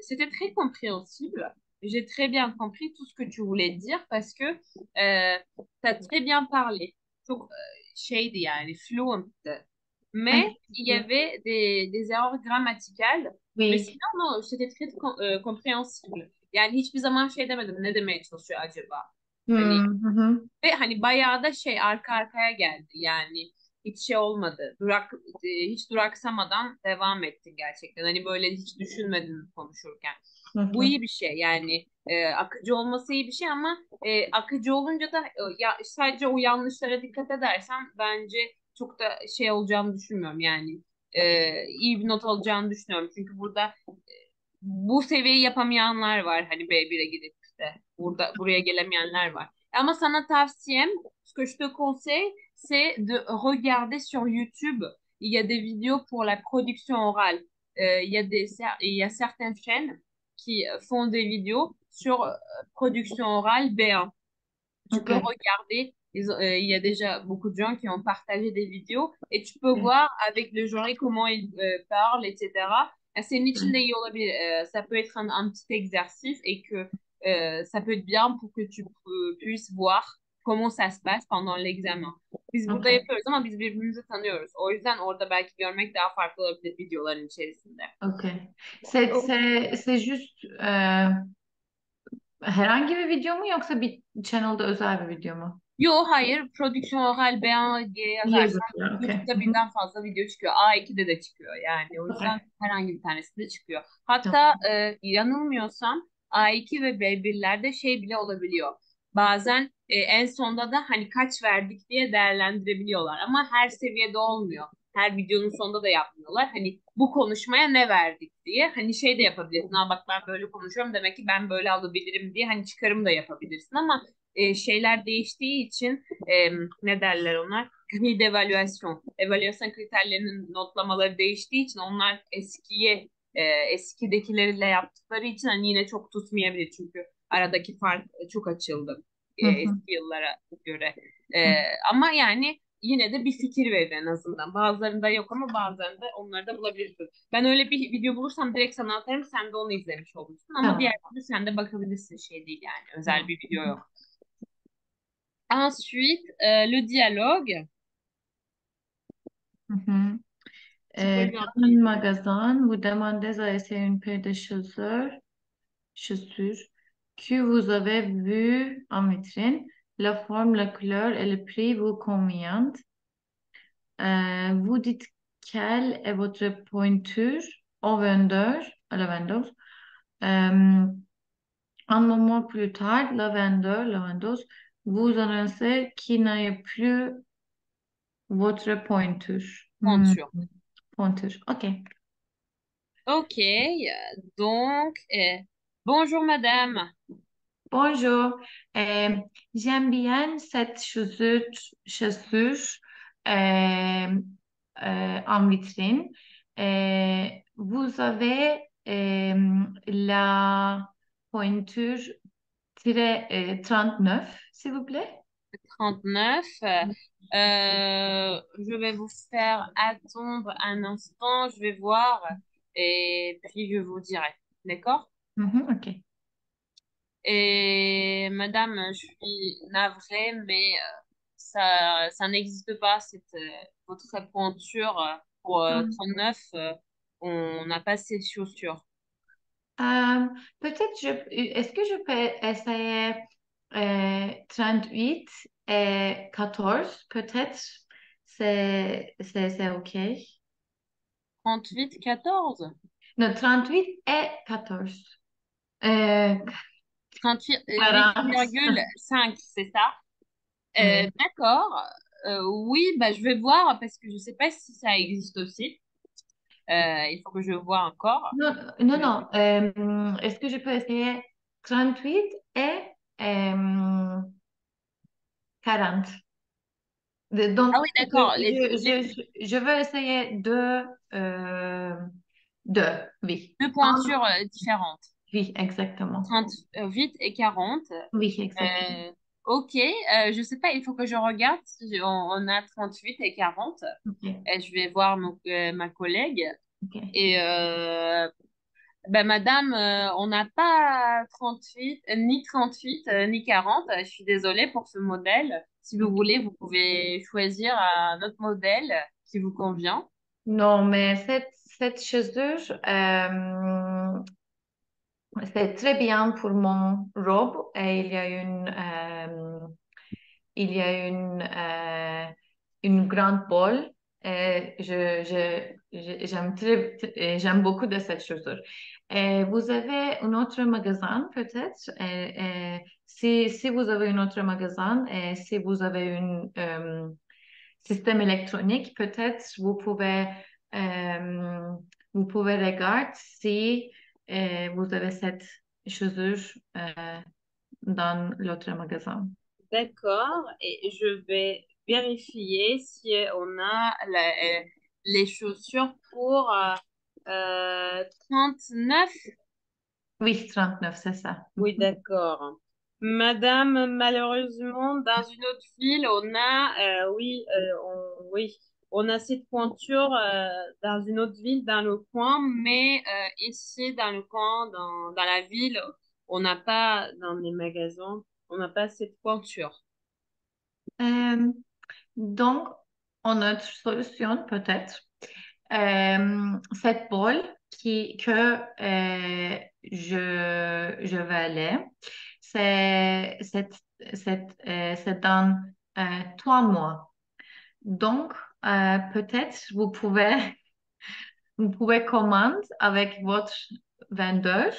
B: c'était très compréhensible. J'ai très bien compris tout ce que tu voulais dire parce que tu as très bien parlé. Çok şeydi yani, fluent'tı.
A: Ay,
B: Mais il y
A: teşekkür.
B: avait des erreurs grammaticales. Mais
A: Oui.
B: sinon, non, c'était très compréhensible. Yani hiçbir zaman şey demedim, ne demeye çalışıyor acaba? Hani
A: Mhm.
B: ve hani bayağı da şey arka arkaya geldi. Yani hiç şey olmadı. Hiç duraksamadan devam ettin gerçekten. Hani böyle hiç düşünmedin konuşurken. Bu
A: Mhm.
B: iyi bir şey. Yani akıcı olması iyi bir şey ama akıcı olunca da ya sadece o yanlışlara dikkat edersen bence çok da şey olacağını düşünmüyorum. Yani iyi bir not alacağını düşünüyorum. Çünkü burada bu seviyeyi yapamayanlar var. Hani B1'e gidip de buraya gelemeyenler var. Ama sana tavsiyem, ce que je te conseille, c'est de regarder sur YouTube. Il y a des vidéos pour la production orale. Il y a certaines chaînes qui font des vidéos sur production orale B1. Tu peux
A: Okay.
B: regarder. Il y a déjà beaucoup de gens qui ont partagé des vidéos et tu peux
A: Okay.
B: voir avec le jury comment ils parlent, etc. Senin için de iyi olabilir. Ça peut être un petit exercice et que ça peut être bien pour que tu puisses voir comment ça se passe pendant l'examen. Biz burada
A: Okay.
B: yapıyoruz ama biz birbirimizi tanıyoruz. O yüzden orada belki görmek daha farklı olabilir videoların içerisinde.
A: Okay. C'est juste herhangi bir video mu yoksa bir channel'da özel bir video mu?
B: Yo, hayır, prodüksiyon oral B1 diye yazarsan
A: Yazıyor. Okay.
B: YouTube'da
A: Mhm.
B: birden fazla video çıkıyor. A2'de de çıkıyor yani. O yüzden
A: Okay.
B: herhangi bir tanesi de çıkıyor.
A: Tamam.
B: Hatta yanılmıyorsam A2 ve B1'lerde şey bile olabiliyor. Bazen en sonda da hani kaç verdik diye değerlendirebiliyorlar. Ama her seviyede olmuyor. Her videonun sonunda da yapmıyorlar. Hani bu konuşmaya ne verdik diye. Hani şey de yapabilirsin. Ha bak ben böyle konuşuyorum demek ki ben böyle alabilirim diye hani çıkarım da yapabilirsin ama şeyler değiştiği için ne derler onlar? Grille d'evaluation. Evaluasyon kriterlerinin notlamaları değiştiği için onlar eskidekileriyle yaptıkları için hani yine çok tutmayabilir çünkü aradaki fark çok açıldı
A: Hı hı.
B: eski yıllara göre.
A: Hı.
B: Ama yani yine de bir fikir verir en azından. Bazılarında yok ama bazılarında onları da bulabilirsin. Ben öyle bir video bulursam direkt sana atarım. Sen de onu izlemiş olursun. Ama diğer
A: Tamam.
B: türlü sen de bakabilirsin şey değil yani. Özel
A: Tamam.
B: bir video yok. Ensuite, le dialogue.
A: Hı hı.
B: Tu peux lui en
A: Dans un
B: dire.
A: magasin, vous demandez à essayer une paire de chaussures que vous avez vues en vitrine. La forme, la couleur et le prix vous conviennent. Vous dites quelle est votre pointure au vendeur, à la vendeuse. Euh, un moment plus tard, la vendeuse, vous annoncez qu'il n'y a plus votre pointure. Hmm,
B: Monture.
A: pointure. OK.
B: Ok, donc, bonjour madame.
A: Bonjour. Euh, j'aime bien cette chaussure euh, en vitrine. Vous avez la pointure 39, s'il vous plaît.
B: 39. Je vais vous faire attendre un instant. Je vais voir et puis je vous dirai. D'accord?
A: Mhm, OK.
B: Et madame, je suis navrée, mais ça n'existe pas, votre pointure pour
A: Hum.
B: 39. On n'a pas ces chaussures.
A: Euh, peut-être est-ce que je peux essayer 38 et 14 peut-être c'est OK.
B: 38, 14.
A: Non, 38 et 14. Euh, 40.
B: 38,5, c'est ça?
A: Oui.
B: D'accord. Oui, bah, je vais voir parce que je ne sais pas si ça existe aussi. Il faut que je vois encore.
A: Non, non,
B: Euh,
A: non. Est-ce que je peux essayer 38 et 40? Donc,
B: Ah oui, d'accord.
A: je veux essayer deux, oui.
B: Deux pointures différentes.
A: Oui, exactement.
B: 38 et 40.
A: Oui, exactement.
B: Ok, je sais pas, il faut que je regarde si on a 38 et 40.
A: Ok,
B: Et je vais voir ma collègue.
A: ok.
B: Et ben, madame, on n'a pas 38, ni 38, ni 40. Je suis désolée pour ce modèle. Si vous
A: Ok.
B: voulez, vous pouvez choisir un autre modèle qui vous convient.
A: Non, mais cette chaussure, c'est très bien pour mon robe et il y a une grande bolle. Et j'aime beaucoup de cette chaussure. Et vous avez un autre magasin peut-être? Si vous avez un autre magasin et si vous avez un système électronique, peut-être vous pouvez regarder si vous avez cette chaussure dans l'autre magasin.
B: D'accord, et je vais vérifier si on a les chaussures pour 39.
A: Oui, 39, c'est ça.
B: Oui, d'accord. Madame, malheureusement, dans une autre ville, on a, oui, oui, on a cette pointure dans une autre ville, dans le coin, mais ici, dans le coin, dans la ville, on n'a pas, dans les magasins, on n'a pas cette pointure.
A: Euh, donc, on a une autre solution peut-être. Cette bolle que je vais aller, c'est dans 3 mois. Donc, peut-être vous pouvez commander avec votre vendeur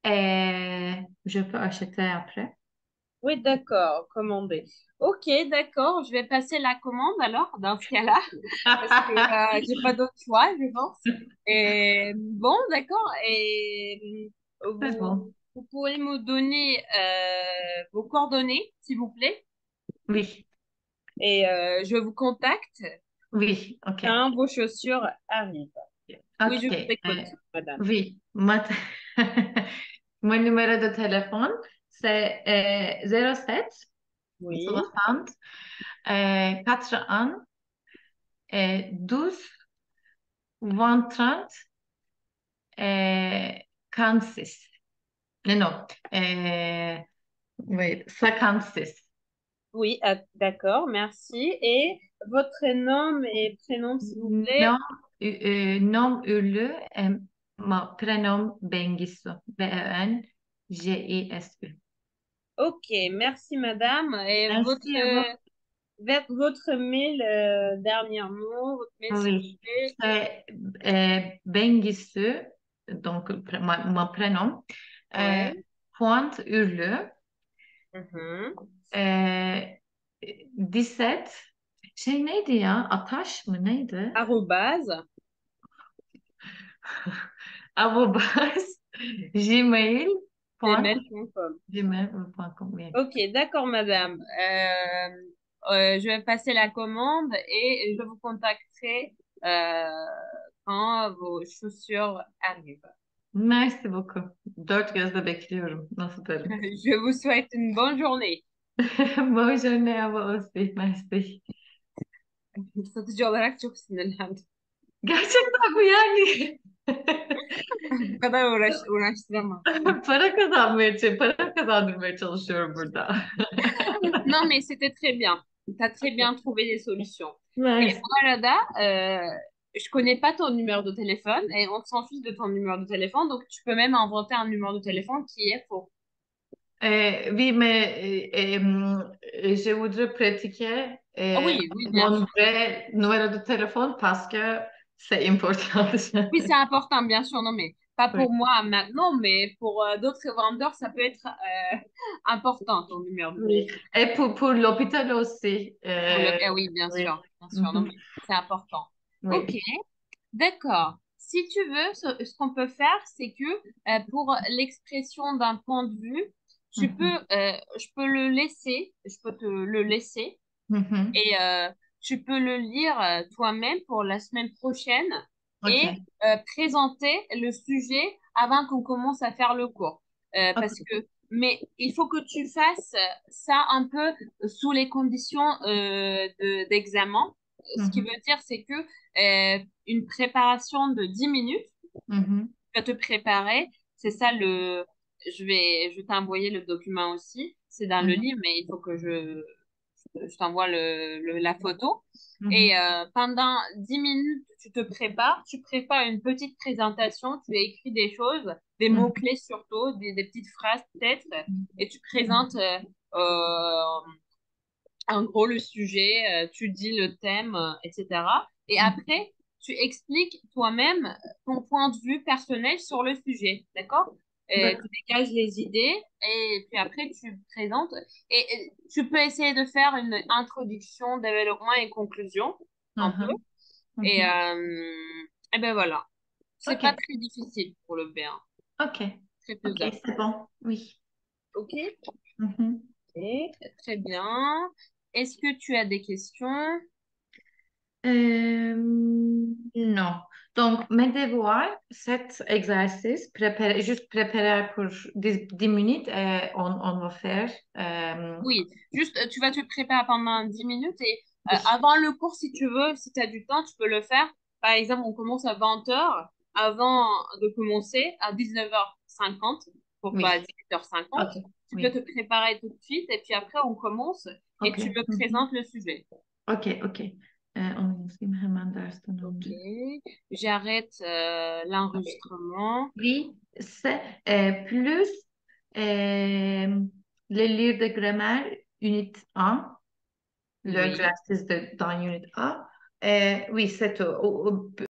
A: et je peux acheter après.
B: Oui, d'accord, commandé. Ok, d'accord, je vais passer la commande alors, dans ce cas-là, parce que j'ai pas d'autre choix, je pense. Et bon, d'accord, et
A: C'est bon.
B: vous pouvez me donner vos coordonnées, s'il vous plaît,
A: Oui,
B: et je vous contacte
A: oui, ok.
B: quand vos chaussures arrivent. Oui, je
A: Ok.
B: vous écoute, madame.
A: Oui, mon numéro de téléphone, c'est 07
B: Oui,
A: 60 81 12 20 30 46. Non, oui, 56.
B: oui, ah, d'accord, merci. Et votre nom et prénom, s'il vous plaît.
A: Nom, nom ünlü, prénom Bengisu. Bengisu.
B: Ok, merci madame. Et
A: Merci à vous.
B: votre mail, dernièrement, votre mail s'il vous
A: Oui,
B: plaît.
A: c'est Bengisu, donc mon prénom, euh,
B: Ouais.
A: Pointe Ürlü,
B: Mhm.
A: euh, 17, şey neydi ya? Ataş mı neydi?
B: Arrobase,
A: Arrobas, Gmail, point,
B: gmail.com.
A: gmail.com, oui.
B: Ok, d'accord madame. Je vais passer la commande et je vous contacterai quand vos chaussures arrivent.
A: Merci beaucoup. Dört gözle bekliyorum. Nasıl derim?
B: Je vous souhaite une bonne journée.
A: Bonne journée à vous aussi. Merci.
B: Satıcı olarak çok sinirlendim.
A: Gerçekten mi yani?
B: Bu kadar uğraştıramam.
A: Para kazandırmaya çalışıyorum burada.
B: Non, mais c'était très bien. Tu as très bien trouvé des solutions. Et
A: Merci.
B: voilà, je connais pas ton numéro de téléphone et on s'en fiche de ton numéro de téléphone, donc tu peux même inventer un numéro de téléphone qui est faux.
A: Oui, mais je voudrais pratiquer
B: Ah oui, oui, bien
A: mon
B: sûr.
A: vrai numéro de téléphone parce que c'est important.
B: Oui, c'est important, bien sûr. Non, mais pas
A: Oui.
B: pour moi maintenant, mais pour d'autres vendeurs, ça peut être important, ton numéro de
A: Oui.
B: téléphone.
A: Et pour l'hôpital aussi.
B: Ah oui, bien
A: Oui.
B: sûr, bien sûr. Non,
A: Mhm.
B: mais c'est important. Ok.
A: Oui.
B: D'accord. Si tu veux, ce qu'on peut faire, c'est que pour l'expression d'un point de vue,
A: Mhm.
B: je peux le laisser, je peux te le laisser.
A: Mhm.
B: Et tu peux le lire toi-même pour la semaine prochaine et
A: OK.
B: présenter le sujet avant qu'on commence à faire le cours. Parce
A: OK.
B: que, mais il faut que tu fasses ça un peu sous les conditions d'examen. Ce qui
A: Mhm.
B: veut dire, c'est que une préparation de 10 minutes,
A: Mhm.
B: tu vas te préparer. C'est ça je vais t'envoyer le document aussi. C'est dans le
A: Mhm.
B: livre, mais il faut que je t'envoie la photo. Et
A: Mhm.
B: pendant 10 minutes, tu prépares une petite présentation, tu écris des choses, des
A: Mhm.
B: mots-clés surtout, des petites phrases peut-être, et tu
A: Mhm.
B: présentes en gros le sujet, tu dis le thème, etc. Et
A: Mhm.
B: après, tu expliques toi-même ton point de vue personnel sur le sujet, d'accord? Tu
A: D'accord.
B: dégages les idées et puis après tu présentes et tu peux essayer de faire une introduction, développement et conclusion un peu.
A: Mhm.
B: Et,
A: Mhm.
B: et ben voilà, c'est pas
A: OK.
B: très difficile pour le B1,
A: OK.
B: très
A: OK,
B: faisable.
A: c'est bon. Oui.
B: Ok,
A: Mhm.
B: très bien. Est-ce que tu as des questions?
A: Euh, non. Donc, mes devoirs, cet exercice, juste préparer pour 10 minutes et on va faire.
B: Oui, juste tu vas te préparer pendant 10 minutes et
A: Oui,
B: avant le cours, si tu veux, si tu as du temps, tu peux le faire. Par exemple, on commence à 20 heures. Avant de commencer, à 19h50, pour pas
A: oui.
B: 18h50,
A: OK,
B: tu peux te
A: oui.
B: préparer tout de suite et puis après, on commence et
A: OK.
B: tu me
A: Mhm.
B: présentes le sujet.
A: OK, OK. Onu yazayım hemen dersten
B: Ok,
A: önce.
B: j'arrête
A: OK.
B: l'enregistrement.
A: Oui, c'est plus le livre de grammaire, unité 1,
B: Oui.
A: l'exercice dans unité A. Oui, c'est tout.